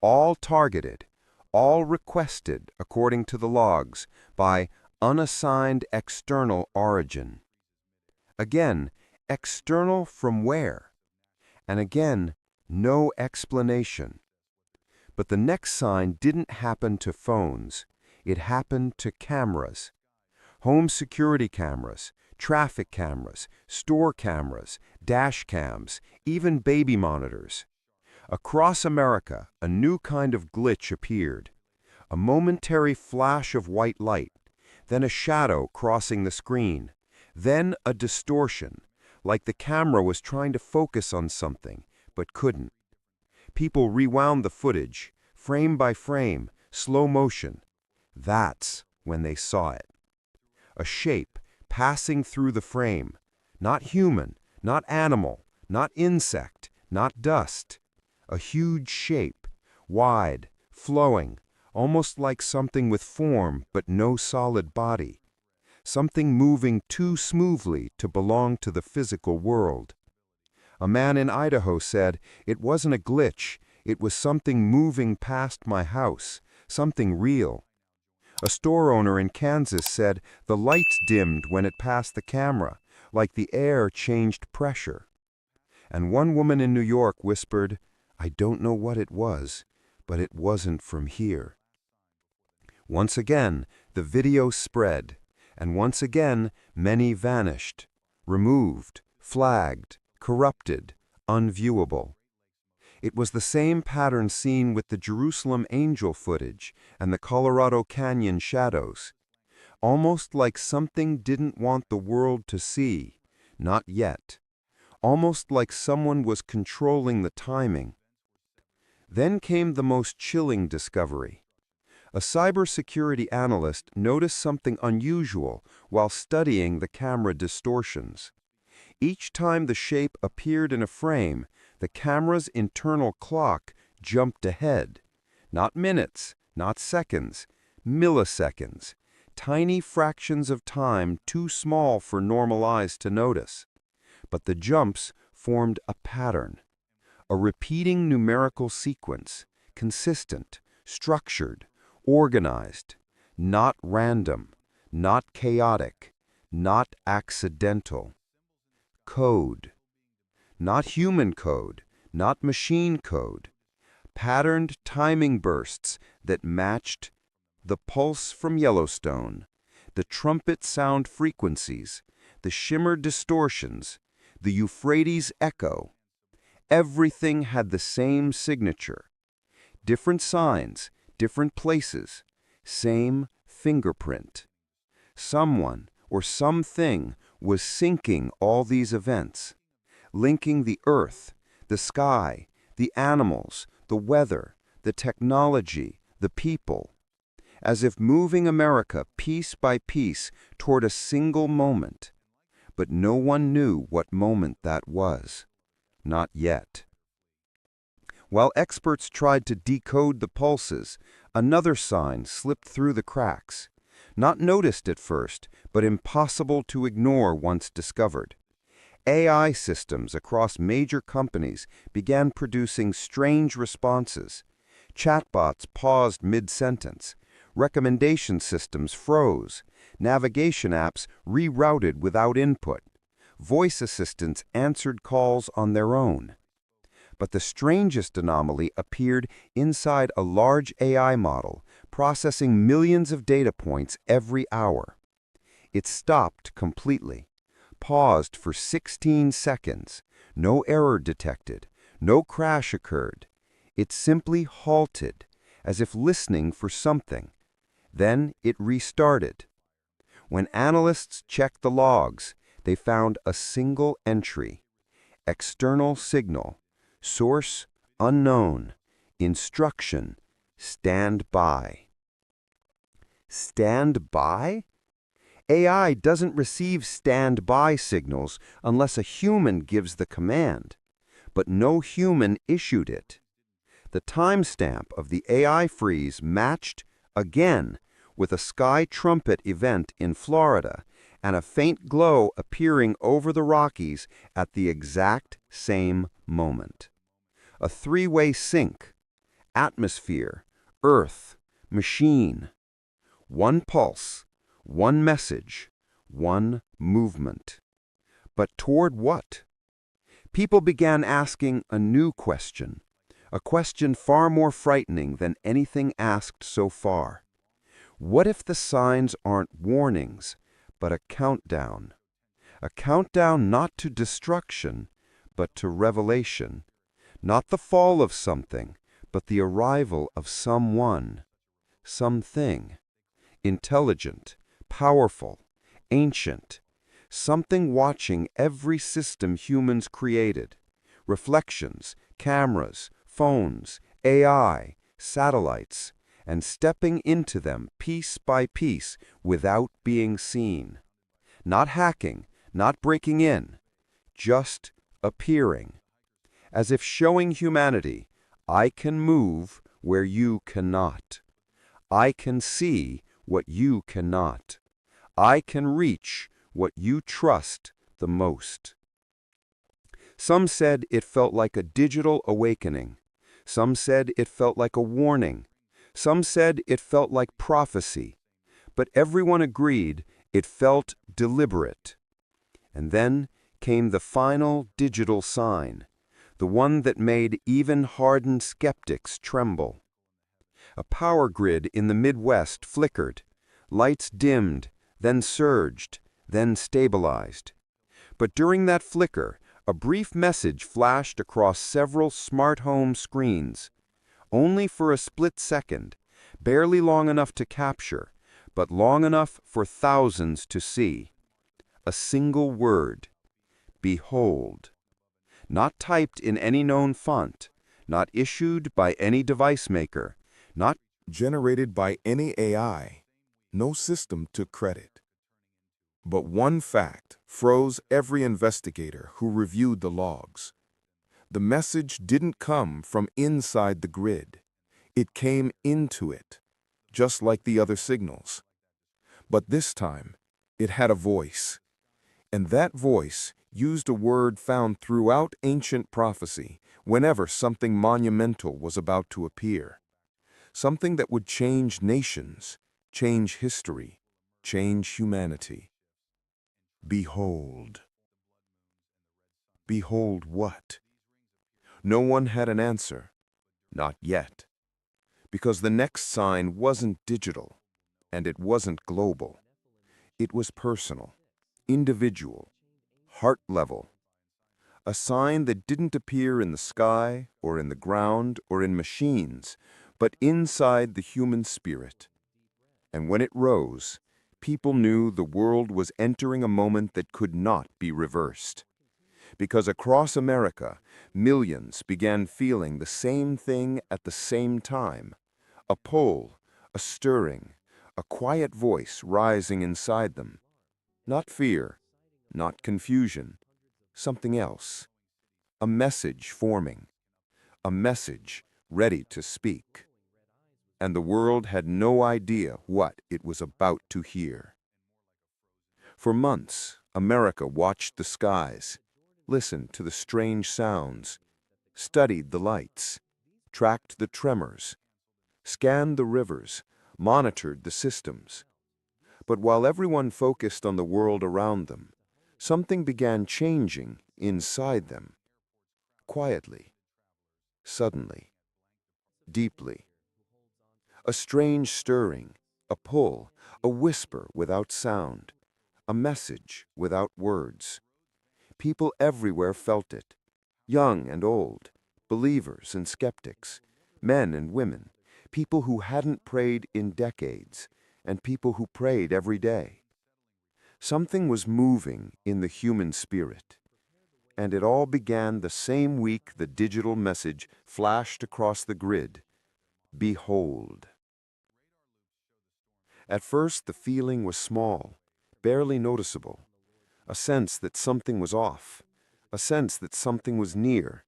all targeted, all requested, according to the logs, by unassigned external origin. Again, external from where? And again, no explanation. But the next sign didn't happen to phones. It happened to cameras. Home security cameras, traffic cameras, store cameras, dash cams, even baby monitors. Across America, a new kind of glitch appeared. A momentary flash of white light, then a shadow crossing the screen, then a distortion, like the camera was trying to focus on something, but couldn't. People rewound the footage, frame by frame, slow motion. That's when they saw it. A shape passing through the frame, not human, not animal, not insect, not dust. A huge shape, wide, flowing, almost like something with form but no solid body. Something moving too smoothly to belong to the physical world. A man in Idaho said, "It wasn't a glitch, it was something moving past my house, something real." A store owner in Kansas said, "The lights dimmed when it passed the camera, like the air changed pressure." And one woman in New York whispered, "I don't know what it was, but it wasn't from here." Once again, the video spread, and once again, many vanished, removed, flagged, corrupted, unviewable. It was the same pattern seen with the Jerusalem angel footage and the Colorado Canyon shadows. Almost like something didn't want the world to see, not yet. Almost like someone was controlling the timing. Then came the most chilling discovery. A cybersecurity analyst noticed something unusual while studying the camera distortions. Each time the shape appeared in a frame, the camera's internal clock jumped ahead. Not minutes, not seconds, milliseconds. Tiny fractions of time too small for normal eyes to notice. But the jumps formed a pattern. A repeating numerical sequence, consistent, structured, organized, not random, not chaotic, not accidental. Code. Not human code, not machine code. Patterned timing bursts that matched the pulse from Yellowstone, the trumpet sound frequencies, the shimmer distortions, the Euphrates echo. Everything had the same signature. Different signs, different places, same fingerprint. Someone or something was syncing all these events, linking the earth, the sky, the animals, the weather, the technology, the people, as if moving America piece by piece toward a single moment. But no one knew what moment that was. Not yet. While experts tried to decode the pulses, another sign slipped through the cracks. Not noticed at first, but impossible to ignore once discovered. AI systems across major companies began producing strange responses. Chatbots paused mid-sentence. Recommendation systems froze. Navigation apps rerouted without input. Voice assistants answered calls on their own. But the strangest anomaly appeared inside a large AI model, processing millions of data points every hour. It stopped completely, paused for 16 seconds. No error detected, no crash occurred. It simply halted, as if listening for something. Then it restarted. When analysts checked the logs, they found a single entry. External signal. Source unknown. Instruction: stand by. Stand by? AI doesn't receive stand by signals unless a human gives the command, but no human issued it. The timestamp of the AI freeze matched, again, with a sky trumpet event in Florida and a faint glow appearing over the Rockies at the exact same moment. A three-way sync: atmosphere, Earth, machine. One pulse, one message, one movement. But toward what? People began asking a new question, a question far more frightening than anything asked so far. What if the signs aren't warnings, but a countdown? A countdown not to destruction, but to revelation. Not the fall of something, but the arrival of someone, something. Intelligent, powerful, ancient. Something watching every system humans created. Reflections, cameras, phones, AI, satellites, and stepping into them piece by piece without being seen. Not hacking, not breaking in, just appearing. As if showing humanity, I can move where you cannot. I can see what you cannot. I can reach what you trust the most. Some said it felt like a digital awakening. Some said it felt like a warning. Some said it felt like prophecy. But everyone agreed it felt deliberate. And then came the final digital sign, the one that made even hardened skeptics tremble. A power grid in the Midwest flickered. Lights dimmed, then surged, then stabilized. But during that flicker, a brief message flashed across several smart home screens. Only for a split second, barely long enough to capture, but long enough for thousands to see. A single word: behold. Not typed in any known font, not issued by any device maker, not Generated by any AI, no system took credit. But one fact froze every investigator who reviewed the logs. The message didn't come from inside the grid. It came into it, just like the other signals. But this time, it had a voice. And that voice used a word found throughout ancient prophecy whenever something monumental was about to appear. Something that would change nations, change history, change humanity. Behold. Behold what? No one had an answer. Not yet. Because the next sign wasn't digital, and it wasn't global. It was personal, individual, heart level. A sign that didn't appear in the sky, or in the ground, or in machines, but inside the human spirit. And when it rose, people knew the world was entering a moment that could not be reversed. Because across America, millions began feeling the same thing at the same time. A pull, a stirring, a quiet voice rising inside them. Not fear, not confusion, something else. A message forming, a message ready to speak. and the world had no idea what it was about to hear. For months, America watched the skies, listened to the strange sounds, studied the lights, tracked the tremors, scanned the rivers, monitored the systems. But while everyone focused on the world around them, something began changing inside them. Quietly, suddenly, deeply. A strange stirring, a pull, a whisper without sound, a message without words. People everywhere felt it, young and old, believers and skeptics, men and women, people who hadn't prayed in decades, and people who prayed every day. Something was moving in the human spirit, and it all began the same week the digital message flashed across the grid, "Behold." At first, the feeling was small, barely noticeable, a sense that something was off, a sense that something was near.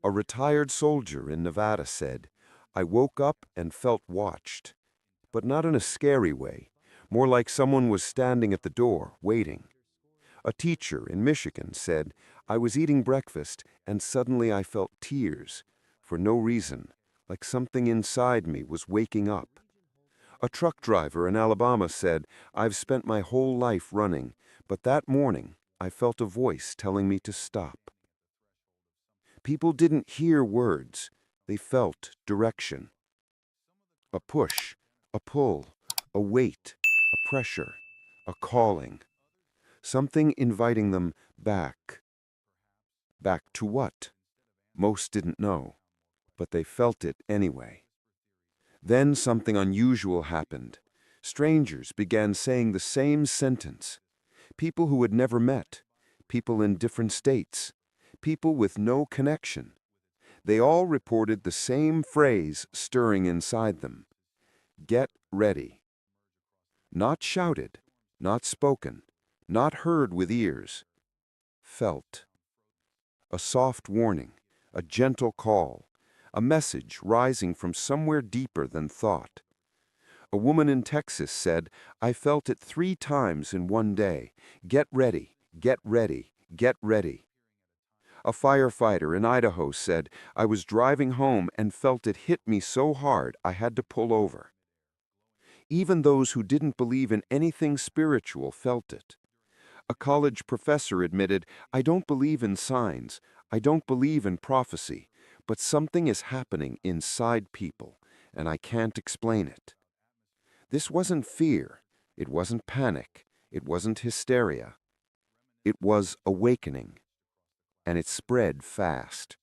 A retired soldier in Nevada said, "I woke up and felt watched, but not in a scary way, more like someone was standing at the door, waiting." A teacher in Michigan said, "I was eating breakfast and suddenly I felt tears, for no reason, like something inside me was waking up." A truck driver in Alabama said, "I've spent my whole life running, but that morning I felt a voice telling me to stop." People didn't hear words, they felt direction. A push, a pull, a weight, a pressure, a calling. Something inviting them back. Back to what? Most didn't know, but they felt it anyway. Then something unusual happened. Strangers began saying the same sentence. People who had never met, people in different states, people with no connection. They all reported the same phrase stirring inside them. Get ready. Not shouted, not spoken, not heard with ears. Felt. A soft warning, a gentle call, a message rising from somewhere deeper than thought. A woman in Texas said, "I felt it 3 times in one day. Get ready, get ready, get ready." A firefighter in Idaho said, "I was driving home and felt it hit me so hard I had to pull over." Even those who didn't believe in anything spiritual felt it. A college professor admitted, "I don't believe in signs, I don't believe in prophecy, but something is happening inside people, and I can't explain it." This wasn't fear, it wasn't panic, it wasn't hysteria. It was awakening, and it spread fast.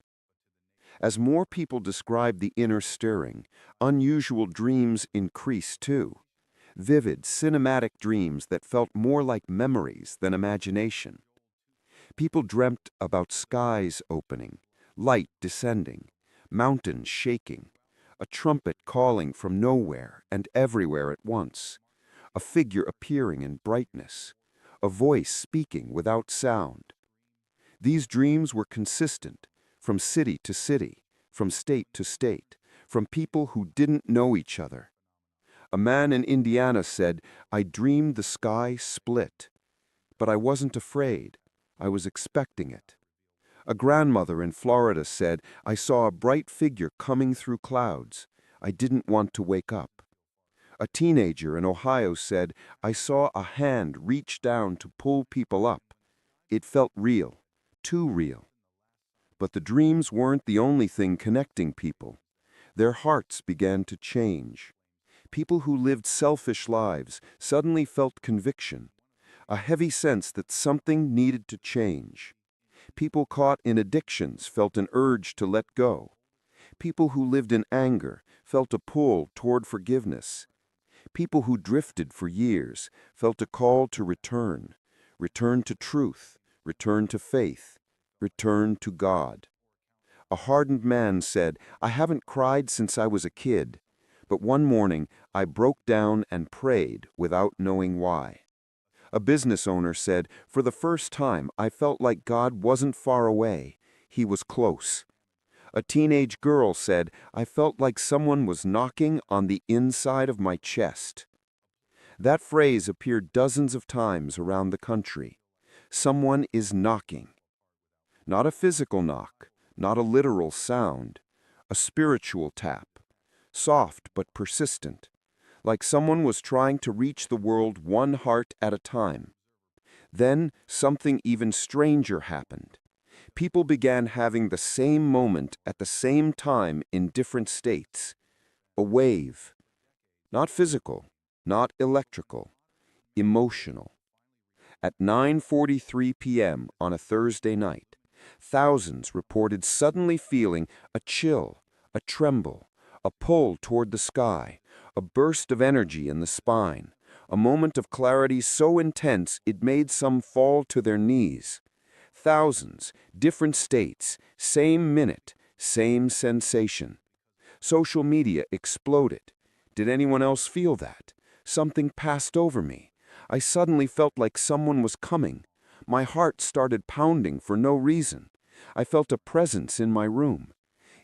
As more people described the inner stirring, unusual dreams increased too. Vivid, cinematic dreams that felt more like memories than imagination. People dreamt about skies opening, light descending, mountains shaking, a trumpet calling from nowhere and everywhere at once, a figure appearing in brightness, a voice speaking without sound. These dreams were consistent, from city to city, from state to state, from people who didn't know each other. A man in Indiana said, "I dreamed the sky split, but I wasn't afraid. I was expecting it." A grandmother in Florida said, "I saw a bright figure coming through clouds. I didn't want to wake up." A teenager in Ohio said, "I saw a hand reach down to pull people up. It felt real, too real." But the dreams weren't the only thing connecting people. Their hearts began to change. People who lived selfish lives suddenly felt conviction, a heavy sense that something needed to change. People caught in addictions felt an urge to let go. People who lived in anger felt a pull toward forgiveness. People who drifted for years felt a call to return, return to truth, return to faith, return to God. A hardened man said, "I haven't cried since I was a kid, but one morning I broke down and prayed without knowing why." A business owner said, "For the first time I felt like God wasn't far away, He was close." A teenage girl said, "I felt like someone was knocking on the inside of my chest." That phrase appeared dozens of times around the country. Someone is knocking. Not a physical knock, not a literal sound, a spiritual tap, soft but persistent, like someone was trying to reach the world one heart at a time. Then something even stranger happened. People began having the same moment at the same time in different states. A wave. Not physical, not electrical, emotional. At 9:43 p.m. on a Thursday night, thousands reported suddenly feeling a chill, a tremble, a pull toward the sky, a burst of energy in the spine, a moment of clarity so intense it made some fall to their knees. Thousands, different states, same minute, same sensation. Social media exploded. Did anyone else feel that? Something passed over me. I suddenly felt like someone was coming. My heart started pounding for no reason. I felt a presence in my room.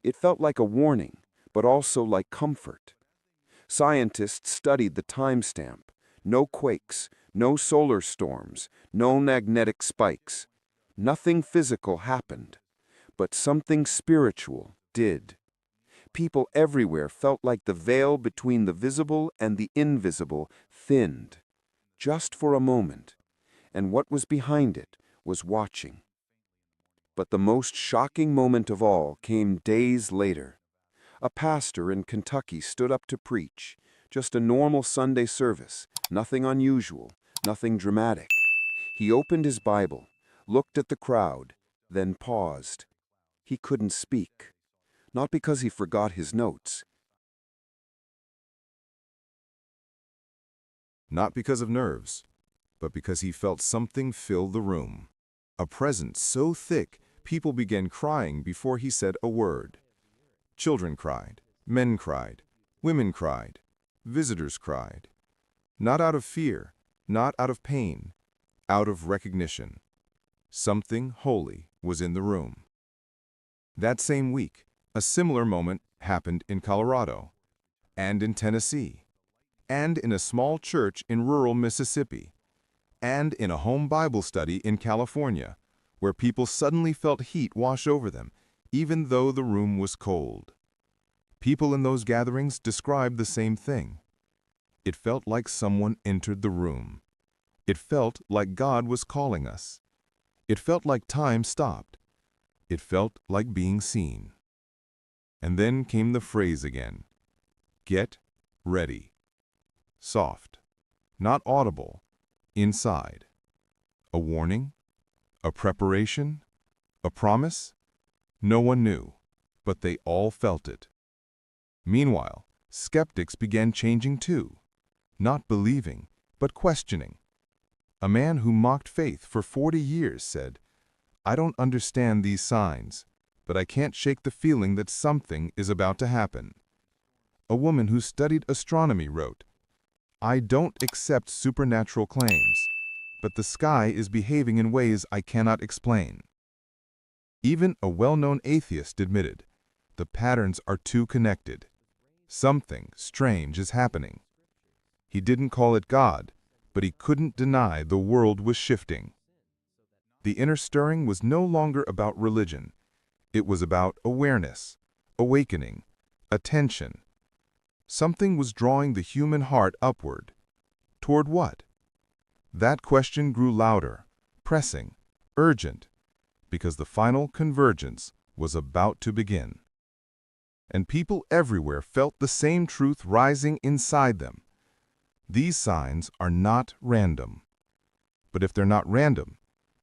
It felt like a warning, but also like comfort. Scientists studied the timestamp. No quakes, no solar storms, no magnetic spikes. Nothing physical happened, but something spiritual did. People everywhere felt like the veil between the visible and the invisible thinned, just for a moment, and what was behind it was watching. But the most shocking moment of all came days later. A pastor in Kentucky stood up to preach, just a normal Sunday service, nothing unusual, nothing dramatic. He opened his Bible, looked at the crowd, then paused. He couldn't speak, not because he forgot his notes. Not because of nerves, but because he felt something fill the room. A presence so thick, people began crying before he said a word. Children cried, men cried, women cried, visitors cried. Not out of fear, not out of pain, out of recognition. Something holy was in the room. That same week, a similar moment happened in Colorado, and in Tennessee, and in a small church in rural Mississippi, and in a home Bible study in California, where people suddenly felt heat wash over them, even though the room was cold. People in those gatherings described the same thing. It felt like someone entered the room. It felt like God was calling us. It felt like time stopped. It felt like being seen. And then came the phrase again. Get ready. Soft, not audible, inside. A warning? A preparation? A promise? No one knew, but they all felt it. Meanwhile, skeptics began changing too, not believing, but questioning. A man who mocked faith for 40 years said, "I don't understand these signs, but I can't shake the feeling that something is about to happen." A woman who studied astronomy wrote, "I don't accept supernatural claims, but the sky is behaving in ways I cannot explain." Even a well-known atheist admitted, the patterns are too connected. Something strange is happening. He didn't call it God, but he couldn't deny the world was shifting. The inner stirring was no longer about religion. It was about awareness, awakening, attention. Something was drawing the human heart upward. Toward what? That question grew louder, pressing, urgent, because the final convergence was about to begin. And people everywhere felt the same truth rising inside them. These signs are not random. But if they're not random,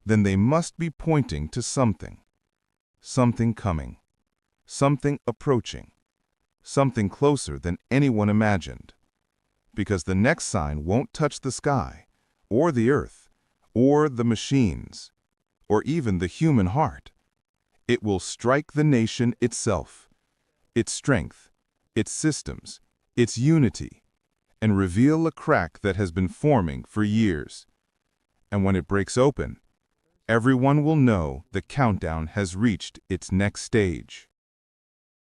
then they must be pointing to something. Something coming. Something approaching. Something closer than anyone imagined. Because the next sign won't touch the sky, or the earth, or the machines, or even the human heart. It will strike the nation itself, its strength, its systems, its unity, and reveal a crack that has been forming for years. And when it breaks open, everyone will know the countdown has reached its next stage.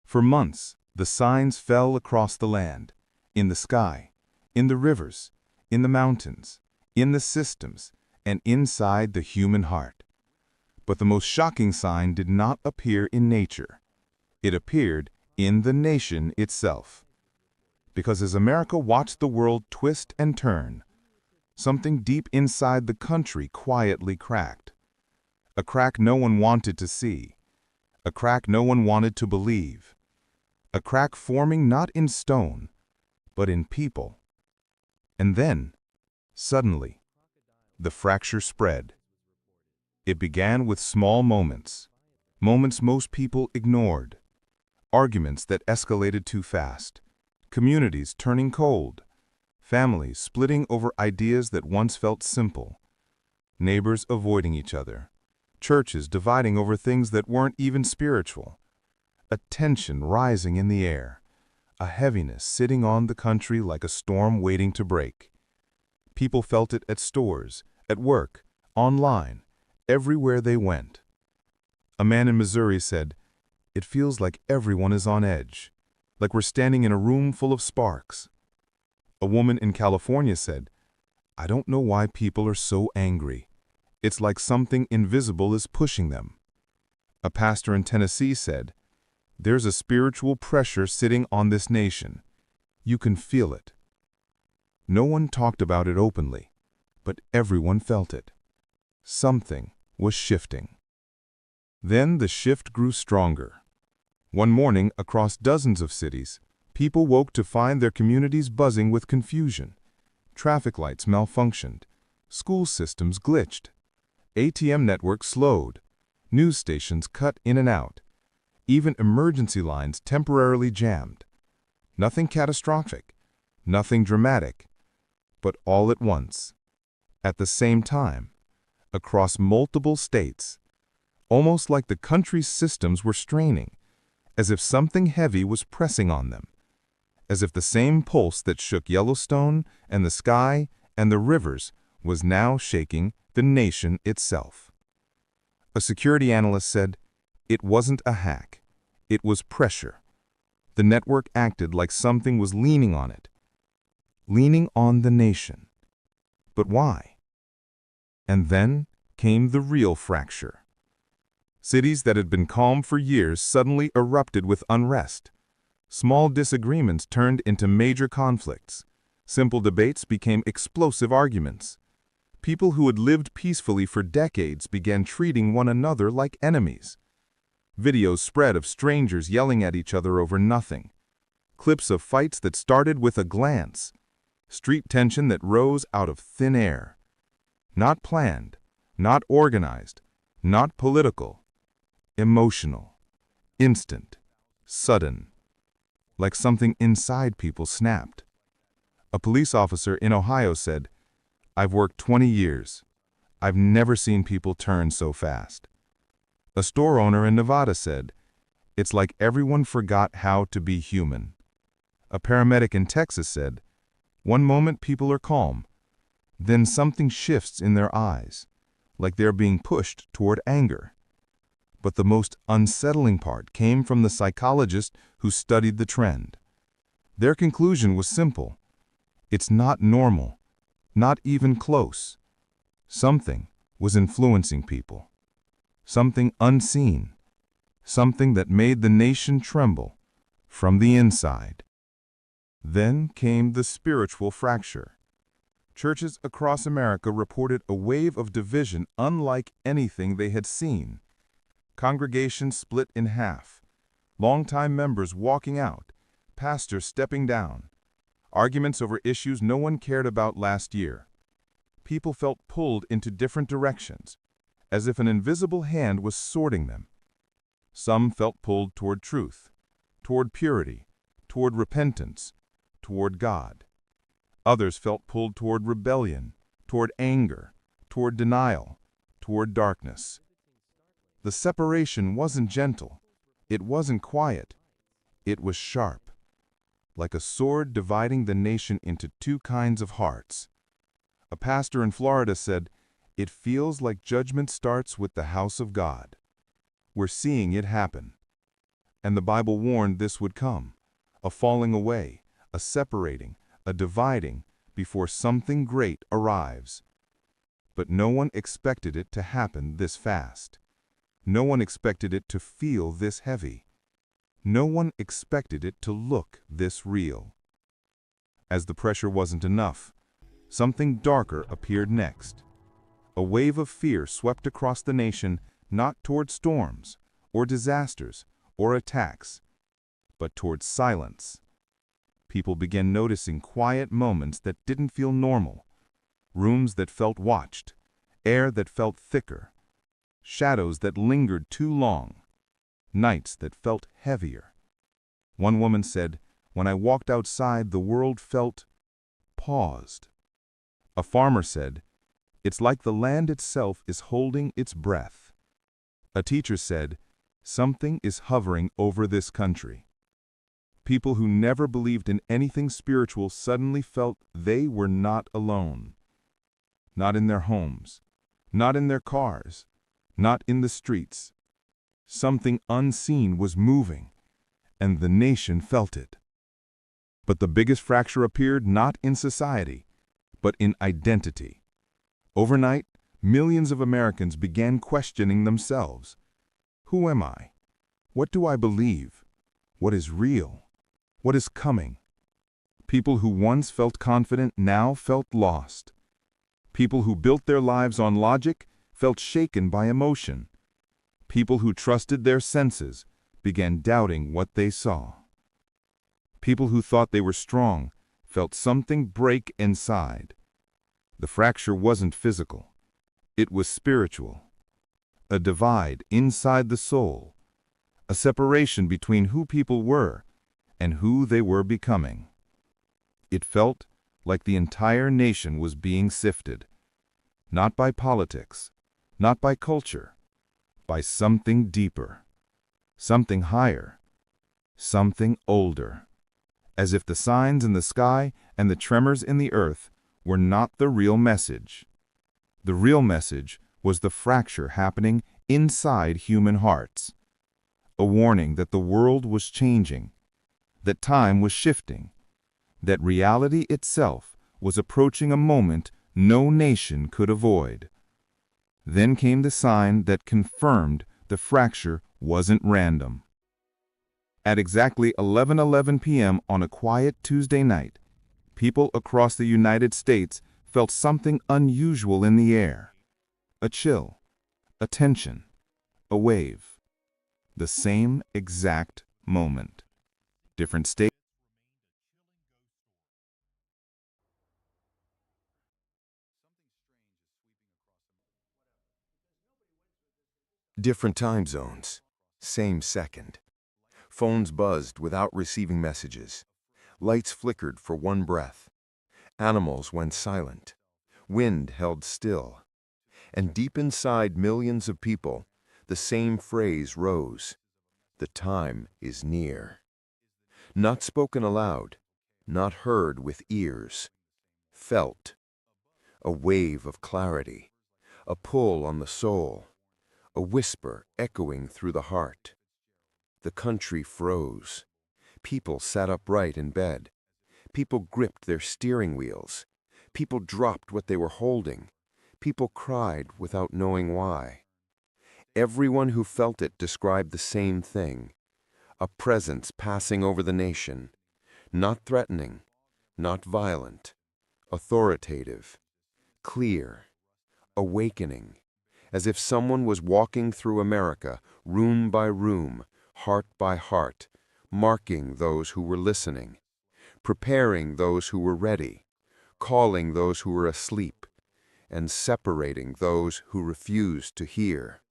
For months, the signs fell across the land, in the sky, in the rivers, in the mountains, in the systems, and inside the human heart. But the most shocking sign did not appear in nature. It appeared in the nation itself. Because as America watched the world twist and turn, something deep inside the country quietly cracked. A crack no one wanted to see. A crack no one wanted to believe. A crack forming not in stone, but in people. And then, suddenly, the fracture spread. It began with small moments, moments most people ignored, arguments that escalated too fast, communities turning cold, families splitting over ideas that once felt simple, neighbors avoiding each other, churches dividing over things that weren't even spiritual, a tension rising in the air, a heaviness sitting on the country like a storm waiting to break. People felt it at stores, at work, online, everywhere they went. A man in Missouri said, "It feels like everyone is on edge, like we're standing in a room full of sparks." A woman in California said, "I don't know why people are so angry. It's like something invisible is pushing them." A pastor in Tennessee said, "There's a spiritual pressure sitting on this nation. You can feel it." No one talked about it openly, but everyone felt it. Something was shifting. Then the shift grew stronger. One morning, across dozens of cities, people woke to find their communities buzzing with confusion. Traffic lights malfunctioned. School systems glitched. ATM networks slowed. News stations cut in and out. Even emergency lines temporarily jammed. Nothing catastrophic, nothing dramatic, but all at once, at the same time, across multiple states, almost like the country's systems were straining, as if something heavy was pressing on them, as if the same pulse that shook Yellowstone and the sky and the rivers was now shaking the nation itself. A security analyst said, "It wasn't a hack. It was pressure." The network acted like something was leaning on it, leaning on the nation. But why? And then came the real fracture. Cities that had been calm for years suddenly erupted with unrest. Small disagreements turned into major conflicts. Simple debates became explosive arguments. People who had lived peacefully for decades began treating one another like enemies. Videos spread of strangers yelling at each other over nothing. Clips of fights that started with a glance. Street tension that rose out of thin air. Not planned, not organized, not political. Emotional, instant, sudden. Like something inside people snapped. A police officer in Ohio said, "I've worked 20 years. I've never seen people turn so fast." A store owner in Nevada said, "It's like everyone forgot how to be human." A paramedic in Texas said, "One moment people are calm, then something shifts in their eyes, like they're being pushed toward anger." But the most unsettling part came from the psychologists who studied the trend. Their conclusion was simple. It's not normal, not even close. Something was influencing people. Something unseen. Something that made the nation tremble from the inside. Then came the spiritual fracture. Churches across America reported a wave of division unlike anything they had seen. Congregations split in half. Longtime members walking out. Pastors stepping down. Arguments over issues no one cared about last year. People felt pulled into different directions, as if an invisible hand was sorting them. Some felt pulled toward truth, toward purity, toward repentance, toward God. Others felt pulled toward rebellion, toward anger, toward denial, toward darkness. The separation wasn't gentle. It wasn't quiet. It was sharp, like a sword dividing the nation into two kinds of hearts. A pastor in Florida said, "It feels like judgment starts with the house of God." We're seeing it happen. And the Bible warned this would come, a falling away, a separating, a dividing, before something great arrives. But no one expected it to happen this fast. No one expected it to feel this heavy. No one expected it to look this real. As the pressure wasn't enough, something darker appeared next. A wave of fear swept across the nation, not toward storms, or disasters, or attacks, but toward silence. People began noticing quiet moments that didn't feel normal, rooms that felt watched, air that felt thicker, shadows that lingered too long, nights that felt heavier. One woman said, "When I walked outside, the world felt paused." A farmer said, "It's like the land itself is holding its breath." A teacher said, "Something is hovering over this country." People who never believed in anything spiritual suddenly felt they were not alone. Not in their homes, not in their cars, not in the streets. Something unseen was moving, and the nation felt it. But the biggest fracture appeared not in society, but in identity. Overnight, millions of Americans began questioning themselves. Who am I? What do I believe? What is real? What is coming? People who once felt confident now felt lost. People who built their lives on logic felt shaken by emotion. People who trusted their senses began doubting what they saw. People who thought they were strong felt something break inside. The fracture wasn't physical. It was spiritual. A divide inside the soul. A separation between who people were and who they were becoming. It felt like the entire nation was being sifted, not by politics, not by culture, by something deeper, something higher, something older, as if the signs in the sky and the tremors in the earth were not the real message. The real message was the fracture happening inside human hearts, a warning that the world was changing, that time was shifting, that reality itself was approaching a moment no nation could avoid. Then came the sign that confirmed the fracture wasn't random. At exactly 11:11 p.m. on a quiet Tuesday night, people across the United States felt something unusual in the air. A chill, a tension, a wave. The same exact moment. Different states. Different time zones. Same second. Phones buzzed without receiving messages. Lights flickered for one breath. Animals went silent. Wind held still. And deep inside millions of people, the same phrase rose. The time is near. Not spoken aloud, not heard with ears. Felt. A wave of clarity. A pull on the soul. A whisper echoing through the heart. The country froze. People sat upright in bed. People gripped their steering wheels. People dropped what they were holding. People cried without knowing why. Everyone who felt it described the same thing. A presence passing over the nation. Not threatening, not violent. Authoritative. Clear. Awakening. As if someone was walking through America, room by room, heart by heart, marking those who were listening, preparing those who were ready, calling those who were asleep, and separating those who refused to hear.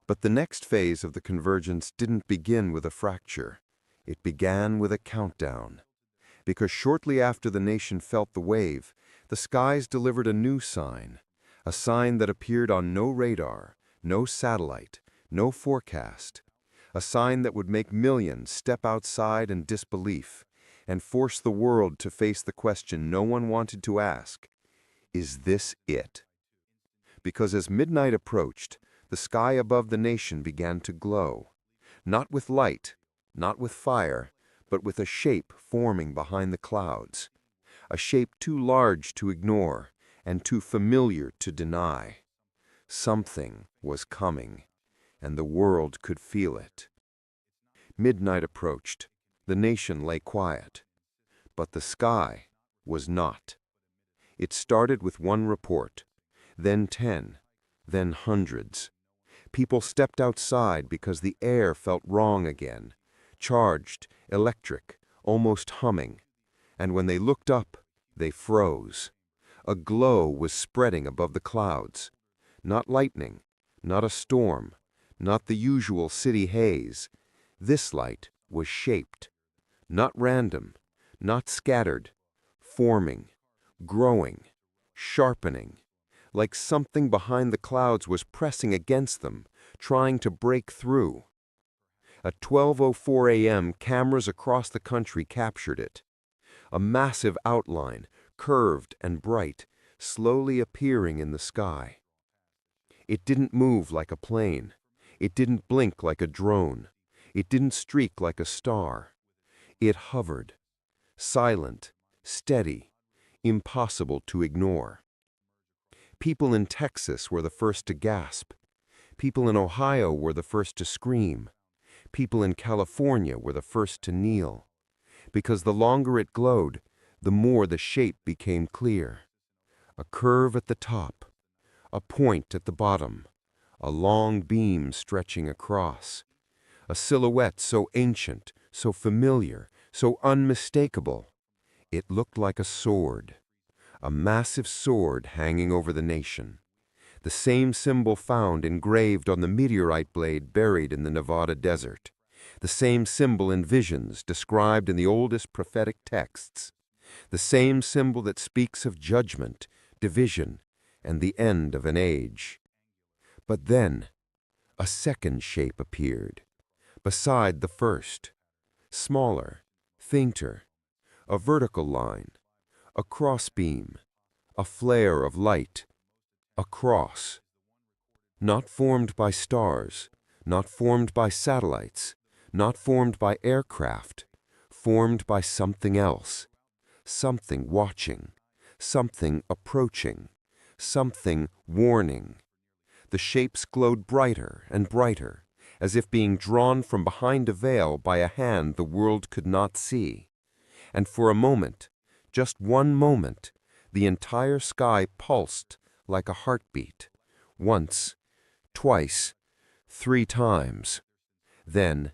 But the next phase of the convergence didn't begin with a fracture. It began with a countdown. Because shortly after the nation felt the wave, the skies delivered a new sign, a sign that appeared on no radar, no satellite, no forecast, a sign that would make millions step outside in disbelief and force the world to face the question no one wanted to ask: is this it? Because as midnight approached, the sky above the nation began to glow. Not with light, not with fire, but with a shape forming behind the clouds. A shape too large to ignore and too familiar to deny. Something was coming, and the world could feel it. Midnight approached. The nation lay quiet. But the sky was not. It started with one report, then 10, then hundreds. People stepped outside because the air felt wrong again, charged, electric, almost humming. And when they looked up, they froze. A glow was spreading above the clouds. Not lightning, not a storm, not the usual city haze. This light was shaped. Not random, not scattered, forming, growing, sharpening, like something behind the clouds was pressing against them, trying to break through. At 12:04 a.m., cameras across the country captured it. A massive outline, curved and bright, slowly appearing in the sky. It didn't move like a plane. It didn't blink like a drone. It didn't streak like a star. It hovered, silent, steady, impossible to ignore. People in Texas were the first to gasp. People in Ohio were the first to scream. People in California were the first to kneel. Because the longer it glowed, the more the shape became clear. A curve at the top, a point at the bottom, a long beam stretching across. A silhouette so ancient, so familiar, so unmistakable. It looked like a sword, a massive sword hanging over the nation. The same symbol found engraved on the meteorite blade buried in the Nevada desert. The same symbol in visions described in the oldest prophetic texts. The same symbol that speaks of judgment, division, and the end of an age. But then, a second shape appeared, beside the first, smaller, fainter, a vertical line, a crossbeam, a flare of light, a cross. Not formed by stars, not formed by satellites, not formed by aircraft, formed by something else, something watching, something approaching, something warning. The shapes glowed brighter and brighter, as if being drawn from behind a veil by a hand the world could not see. And for a moment, just one moment, the entire sky pulsed like a heartbeat. Once, twice, 3 times. Then,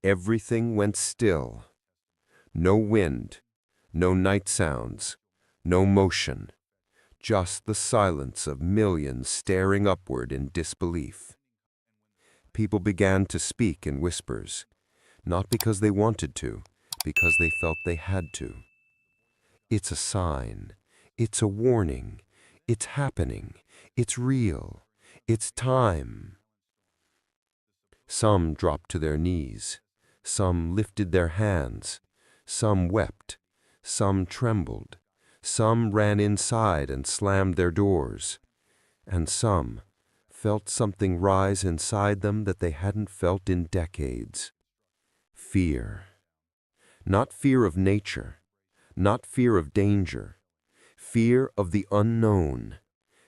everything went still. No wind, no night sounds, no motion. Just the silence of millions staring upward in disbelief. People began to speak in whispers, not because they wanted to, because they felt they had to. It's a sign. It's a warning. It's happening. It's real. It's time. Some dropped to their knees. Some lifted their hands. Some wept. Some trembled. Some ran inside and slammed their doors. And some felt something rise inside them that they hadn't felt in decades. Fear. Not fear of nature. Not fear of danger. Fear of the unknown.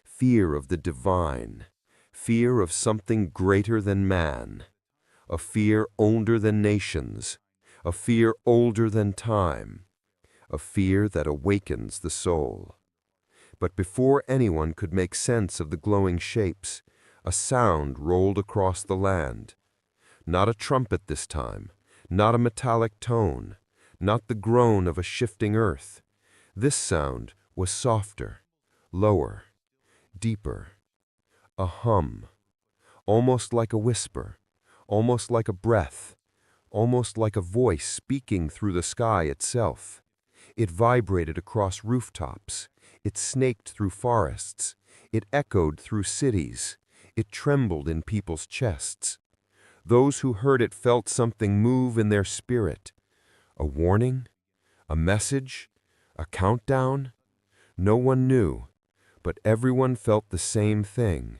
Fear of the divine. Fear of something greater than man. A fear older than nations. A fear older than time. A fear that awakens the soul. But before anyone could make sense of the glowing shapes, a sound rolled across the land. Not a trumpet this time, not a metallic tone, not the groan of a shifting earth. This sound was softer, lower, deeper. A hum, almost like a whisper, almost like a breath, almost like a voice speaking through the sky itself. It vibrated across rooftops. It snaked through forests. It echoed through cities. It trembled in people's chests. Those who heard it felt something move in their spirit. A warning? A message? A countdown? No one knew, but everyone felt the same thing.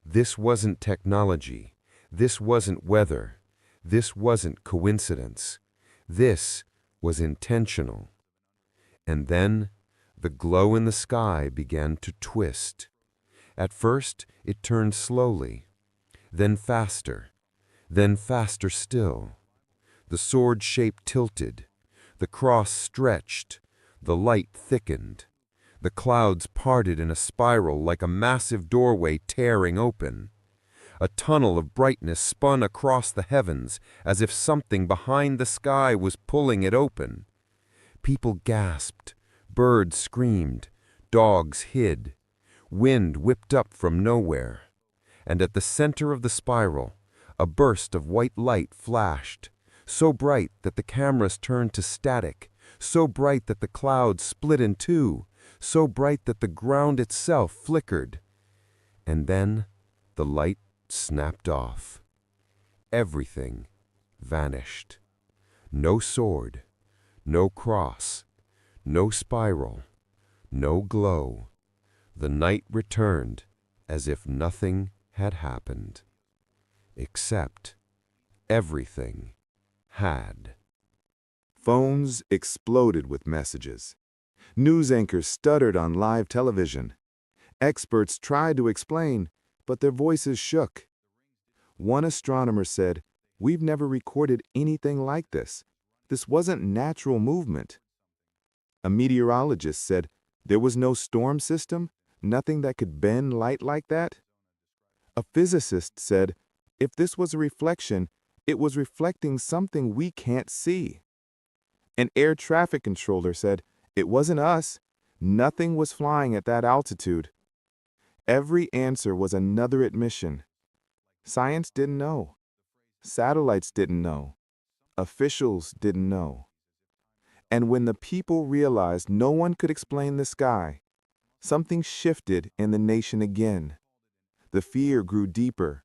This wasn't technology. This wasn't weather. This wasn't coincidence. This was intentional. And then the glow in the sky began to twist. At first, it turned slowly, then faster still. The sword shape tilted, the cross stretched, the light thickened. The clouds parted in a spiral like a massive doorway tearing open. A tunnel of brightness spun across the heavens as if something behind the sky was pulling it open. People gasped, birds screamed, dogs hid. Wind whipped up from nowhere. And at the center of the spiral, a burst of white light flashed, so bright that the cameras turned to static, so bright that the clouds split in two, so bright that the ground itself flickered. And then the light snapped off. Everything vanished. No sword, no cross, no spiral, no glow. The night returned as if nothing had happened. Except everything had. Phones exploded with messages. News anchors stuttered on live television. Experts tried to explain, but their voices shook. One astronomer said, "We've never recorded anything like this. This wasn't natural movement." A meteorologist said, "There was no storm system, nothing that could bend light like that." A physicist said, "If this was a reflection, it was reflecting something we can't see." An air traffic controller said, "It wasn't us. Nothing was flying at that altitude." Every answer was another admission. Science didn't know. Satellites didn't know. Officials didn't know. And when the people realized no one could explain the sky, something shifted in the nation again. The fear grew deeper.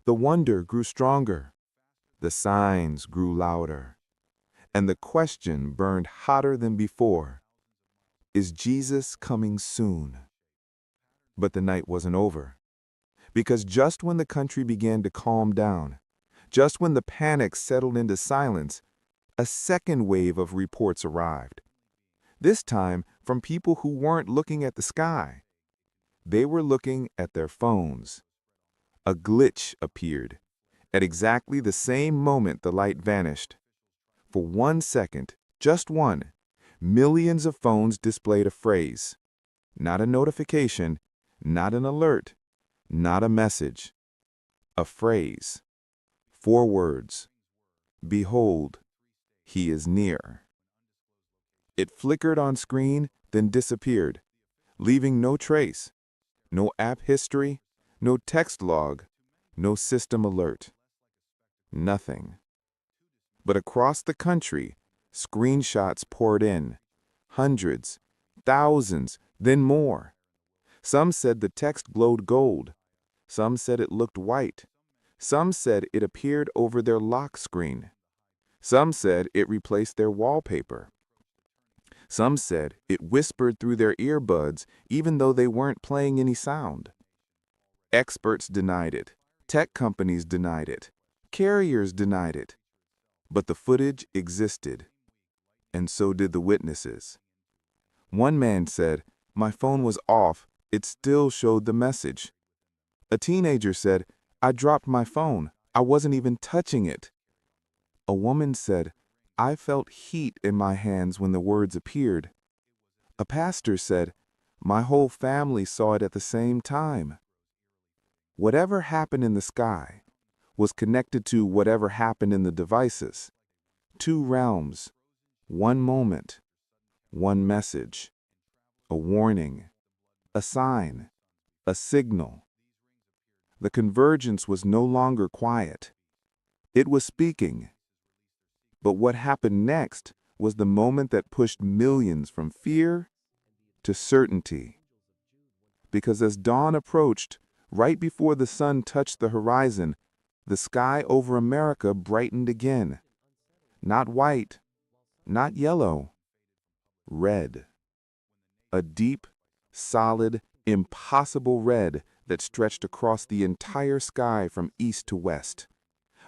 The wonder grew stronger. The signs grew louder. And the question burned hotter than before. Is Jesus coming soon? But the night wasn't over. Because just when the country began to calm down, just when the panic settled into silence, a second wave of reports arrived. This time from people who weren't looking at the sky. They were looking at their phones. A glitch appeared. At exactly the same moment the light vanished. For 1 second, just one, millions of phones displayed a phrase. Not a notification, not an alert, not a message. A phrase. 4 words. Behold, he is near. It flickered on screen, then disappeared, leaving no trace, no app history, no text log, no system alert. Nothing. But across the country, screenshots poured in. Hundreds, thousands, then more. Some said the text glowed gold. Some said it looked white. Some said it appeared over their lock screen. Some said it replaced their wallpaper. Some said it whispered through their earbuds even though they weren't playing any sound. Experts denied it. Tech companies denied it. Carriers denied it. But the footage existed. And so did the witnesses. One man said, "My phone was off. It still showed the message." A teenager said, "I dropped my phone. I wasn't even touching it." A woman said, "I felt heat in my hands when the words appeared." A pastor said, "My whole family saw it at the same time." Whatever happened in the sky was connected to whatever happened in the devices. 2 realms, 1 moment, 1 message, a warning, a sign, a signal. The convergence was no longer quiet. It was speaking. But what happened next was the moment that pushed millions from fear to certainty. Because as dawn approached, right before the sun touched the horizon, the sky over America brightened again. Not white, not yellow, red. A deep, solid, impossible red that stretched across the entire sky from east to west.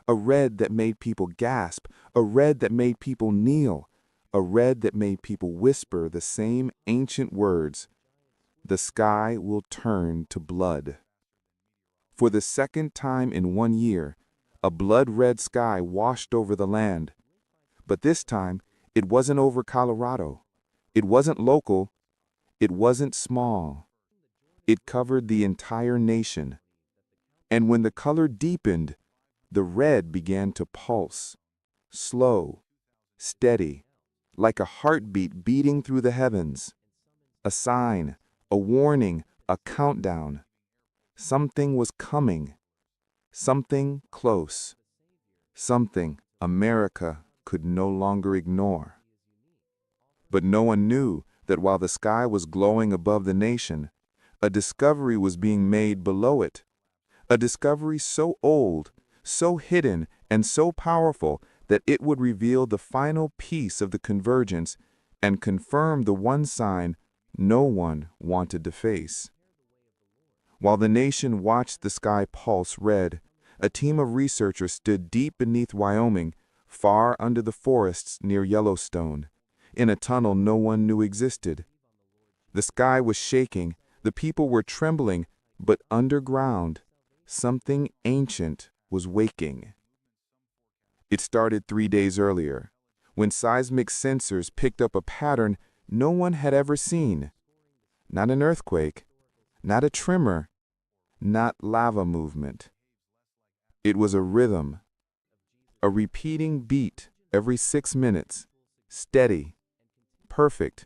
a red that made people gasp, a red that made people kneel, a red that made people whisper the same ancient words: "The sky will turn to blood." For the second time in 1 year, a blood-red sky washed over the land. But this time, it wasn't over Colorado. It wasn't local. It wasn't small. It covered the entire nation. And when the color deepened, the red began to pulse, slow, steady, like a heartbeat beating through the heavens. A sign, a warning, a countdown. Something was coming. Something close. Something America could no longer ignore. But no one knew that while the sky was glowing above the nation, a discovery was being made below it. A discovery so old, so hidden, and so powerful that it would reveal the final piece of the convergence and confirm the one sign no one wanted to face. While the nation watched the sky pulse red, a team of researchers stood deep beneath Wyoming, far under the forests near Yellowstone, in a tunnel no one knew existed. The sky was shaking, the people were trembling, but underground, something ancient was waking. It started 3 days earlier, when seismic sensors picked up a pattern no one had ever seen. Not an earthquake, not a tremor, not lava movement. It was a rhythm, a repeating beat every 6 minutes, steady, perfect,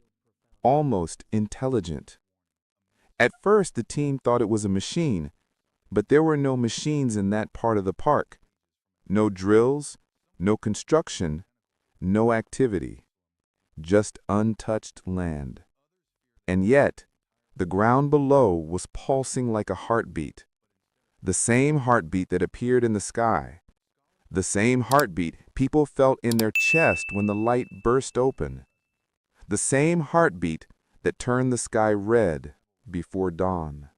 almost intelligent. At first, the team thought it was a machine, but there were no machines in that part of the park. No drills, no construction, no activity, just untouched land. And yet, the ground below was pulsing like a heartbeat, the same heartbeat that appeared in the sky, the same heartbeat people felt in their chest when the light burst open, the same heartbeat that turned the sky red before dawn.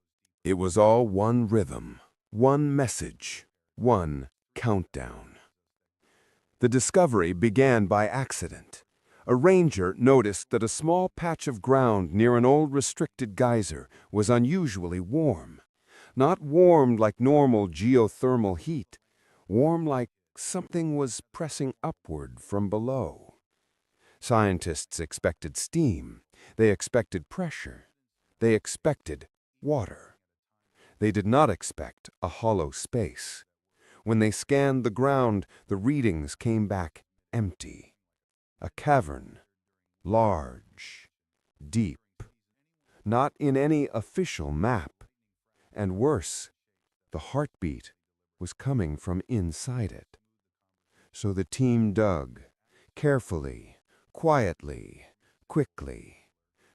It was all one rhythm, one message, one countdown. The discovery began by accident. A ranger noticed that a small patch of ground near an old restricted geyser was unusually warm. Not warm like normal geothermal heat, warm like something was pressing upward from below. Scientists expected steam. They expected pressure. They expected water. They did not expect a hollow space. When they scanned the ground, the readings came back empty. A cavern, large, deep, not in any official map. And worse, the heartbeat was coming from inside it. So the team dug, carefully, quietly, quickly,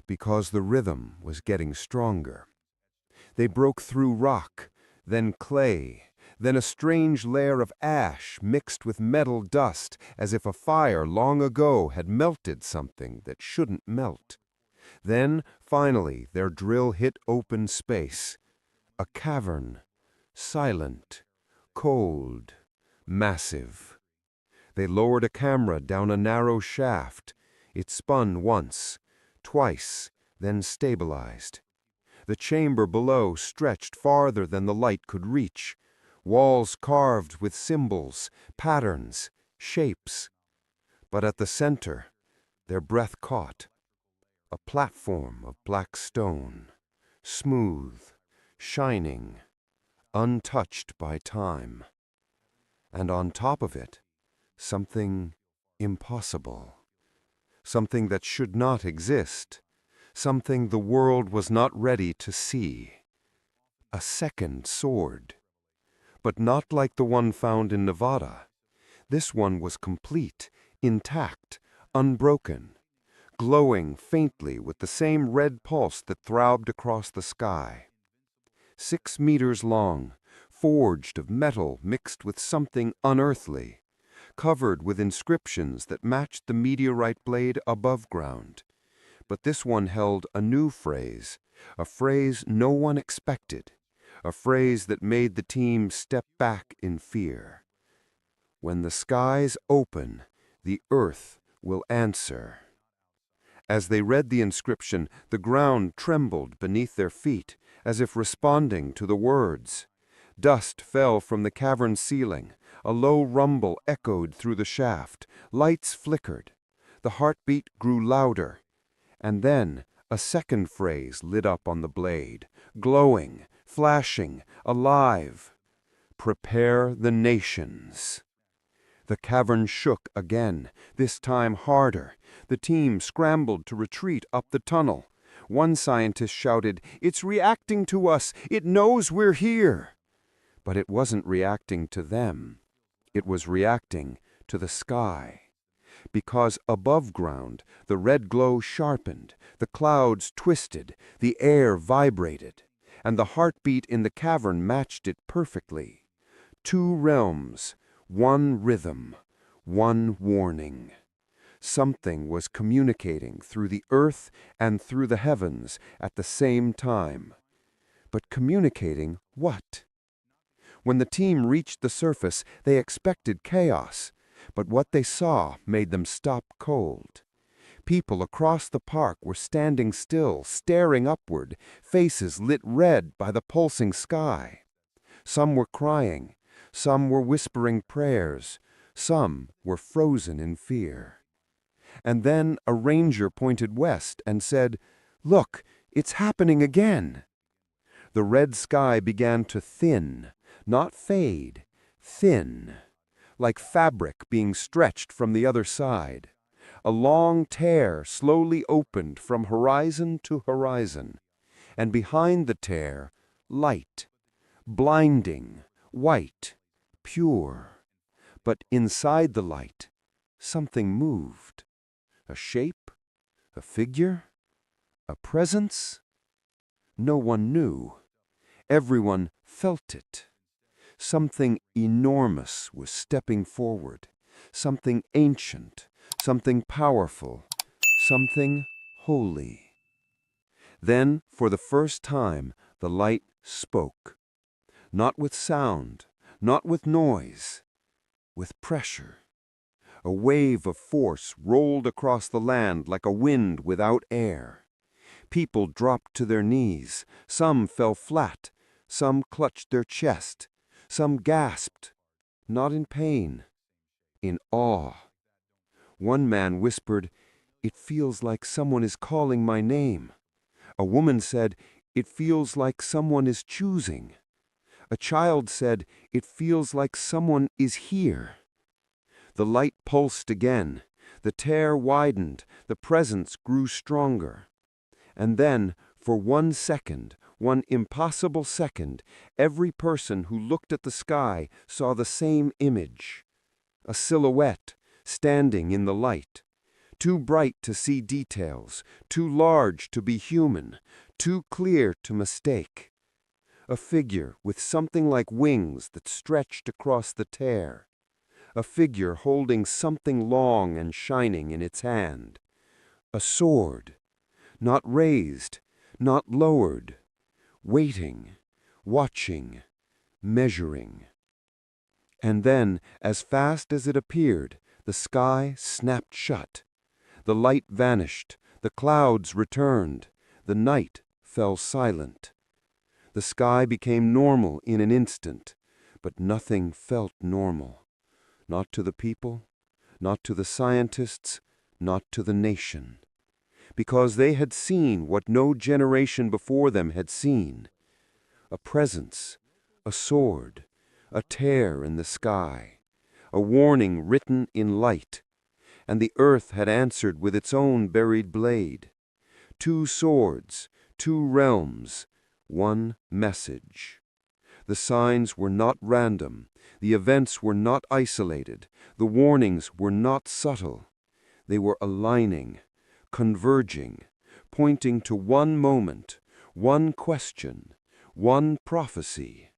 because the rhythm was getting stronger. They broke through rock, then clay, then a strange layer of ash mixed with metal dust, as if a fire long ago had melted something that shouldn't melt. Then, finally, their drill hit open space. A cavern, silent, cold, massive. They lowered a camera down a narrow shaft. It spun once, twice, then stabilized. The chamber below stretched farther than the light could reach. Walls carved with symbols, patterns, shapes. But at the center, their breath caught. A platform of black stone, smooth, shining, untouched by time. And on top of it, something impossible. Something that should not exist. Something the world was not ready to see. A second sword. But not like the one found in Nevada. This one was complete, intact, unbroken, glowing faintly with the same red pulse that throbbed across the sky. 6 meters long, forged of metal mixed with something unearthly, covered with inscriptions that matched the meteorite blade above ground. But this one held a new phrase, a phrase no one expected, a phrase that made the team step back in fear. When the skies open, the earth will answer. As they read the inscription, the ground trembled beneath their feet, as if responding to the words. Dust fell from the cavern ceiling. A low rumble echoed through the shaft. Lights flickered. The heartbeat grew louder. And then a second phrase lit up on the blade, glowing, flashing, alive. Prepare the nations. The cavern shook again, this time harder. The team scrambled to retreat up the tunnel. One scientist shouted, "It's reacting to us! It knows we're here!" But it wasn't reacting to them. It was reacting to the sky. Because above ground, the red glow sharpened, the clouds twisted, the air vibrated, and the heartbeat in the cavern matched it perfectly. Two realms, one rhythm, one warning. Something was communicating through the earth and through the heavens at the same time. But communicating what? When the team reached the surface, they expected chaos, but what they saw made them stop cold. People across the park were standing still, staring upward, faces lit red by the pulsing sky. Some were crying, some were whispering prayers, some were frozen in fear. And then a ranger pointed west and said, "Look, it's happening again." The red sky began to thin, not fade, thin, like fabric being stretched from the other side. A long tear slowly opened from horizon to horizon, and behind the tear, light, blinding, white, pure. But inside the light, something moved. A shape, a figure, a presence? No one knew. Everyone felt it. Something enormous was stepping forward, something ancient, something powerful, something holy. Then, for the first time, the light spoke. Not with sound, not with noise, with pressure. A wave of force rolled across the land like a wind without air. People dropped to their knees. Some fell flat. Some clutched their chest. Some gasped, not in pain, in awe. One man whispered, "It feels like someone is calling my name." A woman said, "It feels like someone is choosing." A child said, "It feels like someone is here." The light pulsed again. The tear widened. The presence grew stronger. And then, for 1 second, one impossible second, every person who looked at the sky saw the same image. A silhouette, standing in the light. Too bright to see details, too large to be human, too clear to mistake. A figure with something like wings that stretched across the tear. A figure holding something long and shining in its hand. A sword, not raised, not lowered, waiting, watching, measuring. And then, as fast as it appeared, the sky snapped shut. The light vanished, the clouds returned, the night fell silent. The sky became normal in an instant, but nothing felt normal. Not to the people, not to the scientists, not to the nation. Because they had seen what no generation before them had seen. A presence, a sword, a tear in the sky, a warning written in light, and the earth had answered with its own buried blade. 2 swords, 2 realms, 1 message. The signs were not random, the events were not isolated, the warnings were not subtle. They were aligning, converging, pointing to one moment, one question, one prophecy,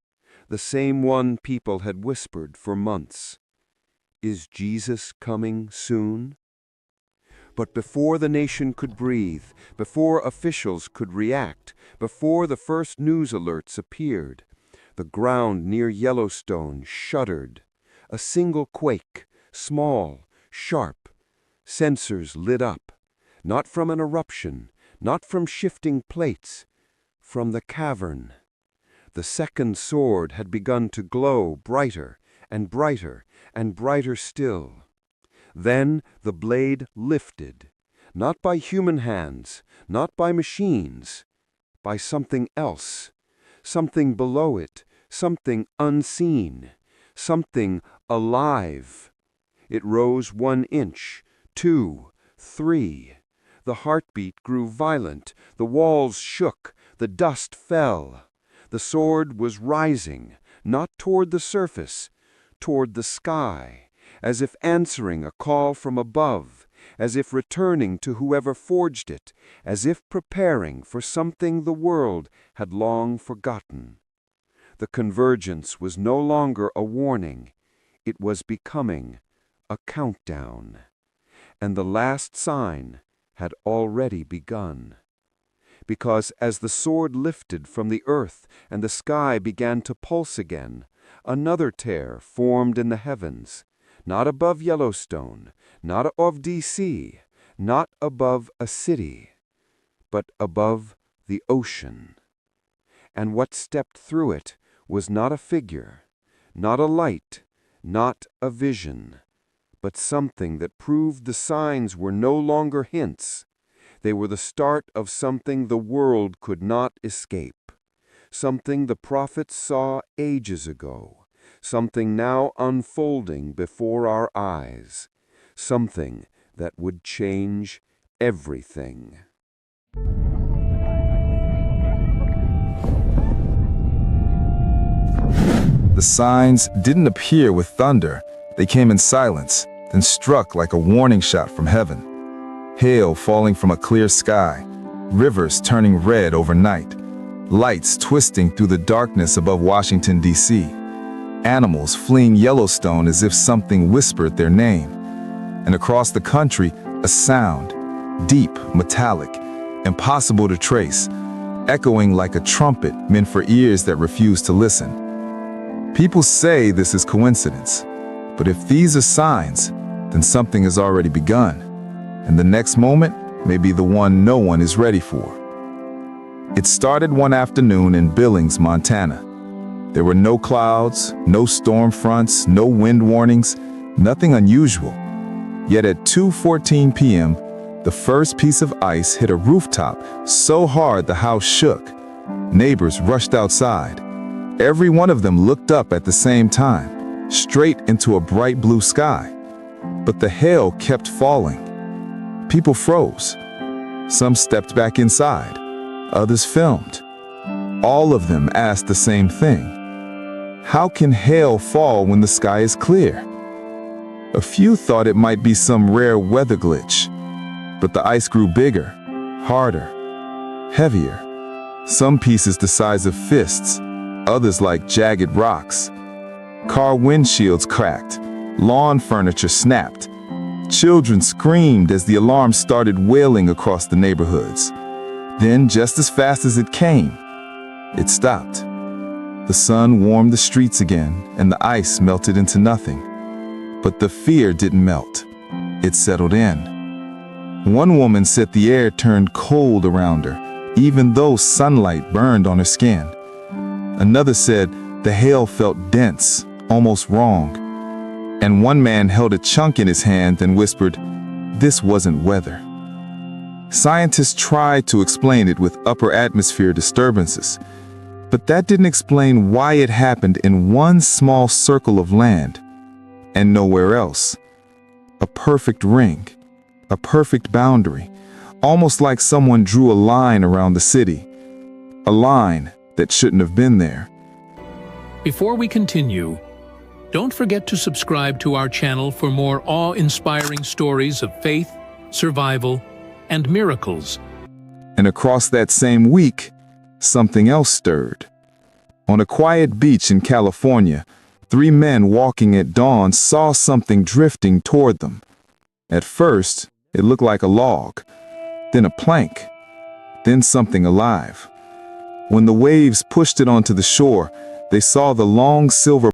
the same one people had whispered for months. Is Jesus coming soon? But before the nation could breathe, before officials could react, before the first news alerts appeared, the ground near Yellowstone shuddered. A single quake, small, sharp. Sensors lit up, not from an eruption, not from shifting plates, from the cavern. The second sword had begun to glow brighter and brighter and brighter still. Then the blade lifted, not by human hands, not by machines, by something else, something below it, something unseen, something alive. It rose 1 inch, 2, 3. The heartbeat grew violent, the walls shook, the dust fell. The sword was rising, not toward the surface, toward the sky, as if answering a call from above, as if returning to whoever forged it, as if preparing for something the world had long forgotten. The convergence was no longer a warning, it was becoming a countdown. And the last sign had already begun. Because as the sword lifted from the earth and the sky began to pulse again, another tear formed in the heavens, not above Yellowstone, not above D.C., not above a city, but above the ocean. And what stepped through it was not a figure, not a light, not a vision, but something that proved the signs were no longer hints. They were the start of something the world could not escape, something the prophets saw ages ago, something now unfolding before our eyes, something that would change everything. The signs didn't appear with thunder. They came in silence, then struck like a warning shot from heaven. Hail falling from a clear sky, rivers turning red overnight, lights twisting through the darkness above Washington, D.C., animals fleeing Yellowstone as if something whispered their name. And across the country, a sound, deep, metallic, impossible to trace, echoing like a trumpet meant for ears that refuse to listen. People say this is coincidence, but if these are signs, then something has already begun. And the next moment may be the one no one is ready for. It started one afternoon in Billings, Montana. There were no clouds, no storm fronts, no wind warnings, nothing unusual. Yet at 2:14 p.m., the first piece of ice hit a rooftop so hard the house shook. Neighbors rushed outside. Every one of them looked up at the same time, straight into a bright blue sky. But the hail kept falling. People froze. Some stepped back inside. Others filmed. All of them asked the same thing. How can hail fall when the sky is clear? A few thought it might be some rare weather glitch. But the ice grew bigger, harder, heavier. Some pieces the size of fists, others like jagged rocks. Car windshields cracked. Lawn furniture snapped. Children screamed as the alarm started wailing across the neighborhoods. Then, just as fast as it came, it stopped. The sun warmed the streets again, and the ice melted into nothing. But the fear didn't melt. It settled in. One woman said the air turned cold around her, even though sunlight burned on her skin. Another said the hail felt dense, almost wrong. And one man held a chunk in his hand and whispered, "This wasn't weather." Scientists tried to explain it with upper atmosphere disturbances, but that didn't explain why it happened in one small circle of land and nowhere else. A perfect ring, a perfect boundary, almost like someone drew a line around the city, a line that shouldn't have been there. Before we continue, don't forget to subscribe to our channel for more awe-inspiring stories of faith, survival, and miracles. And across that same week, something else stirred. On a quiet beach in California, 3 men walking at dawn saw something drifting toward them. At first, it looked like a log, then a plank, then something alive. When the waves pushed it onto the shore, they saw the long silver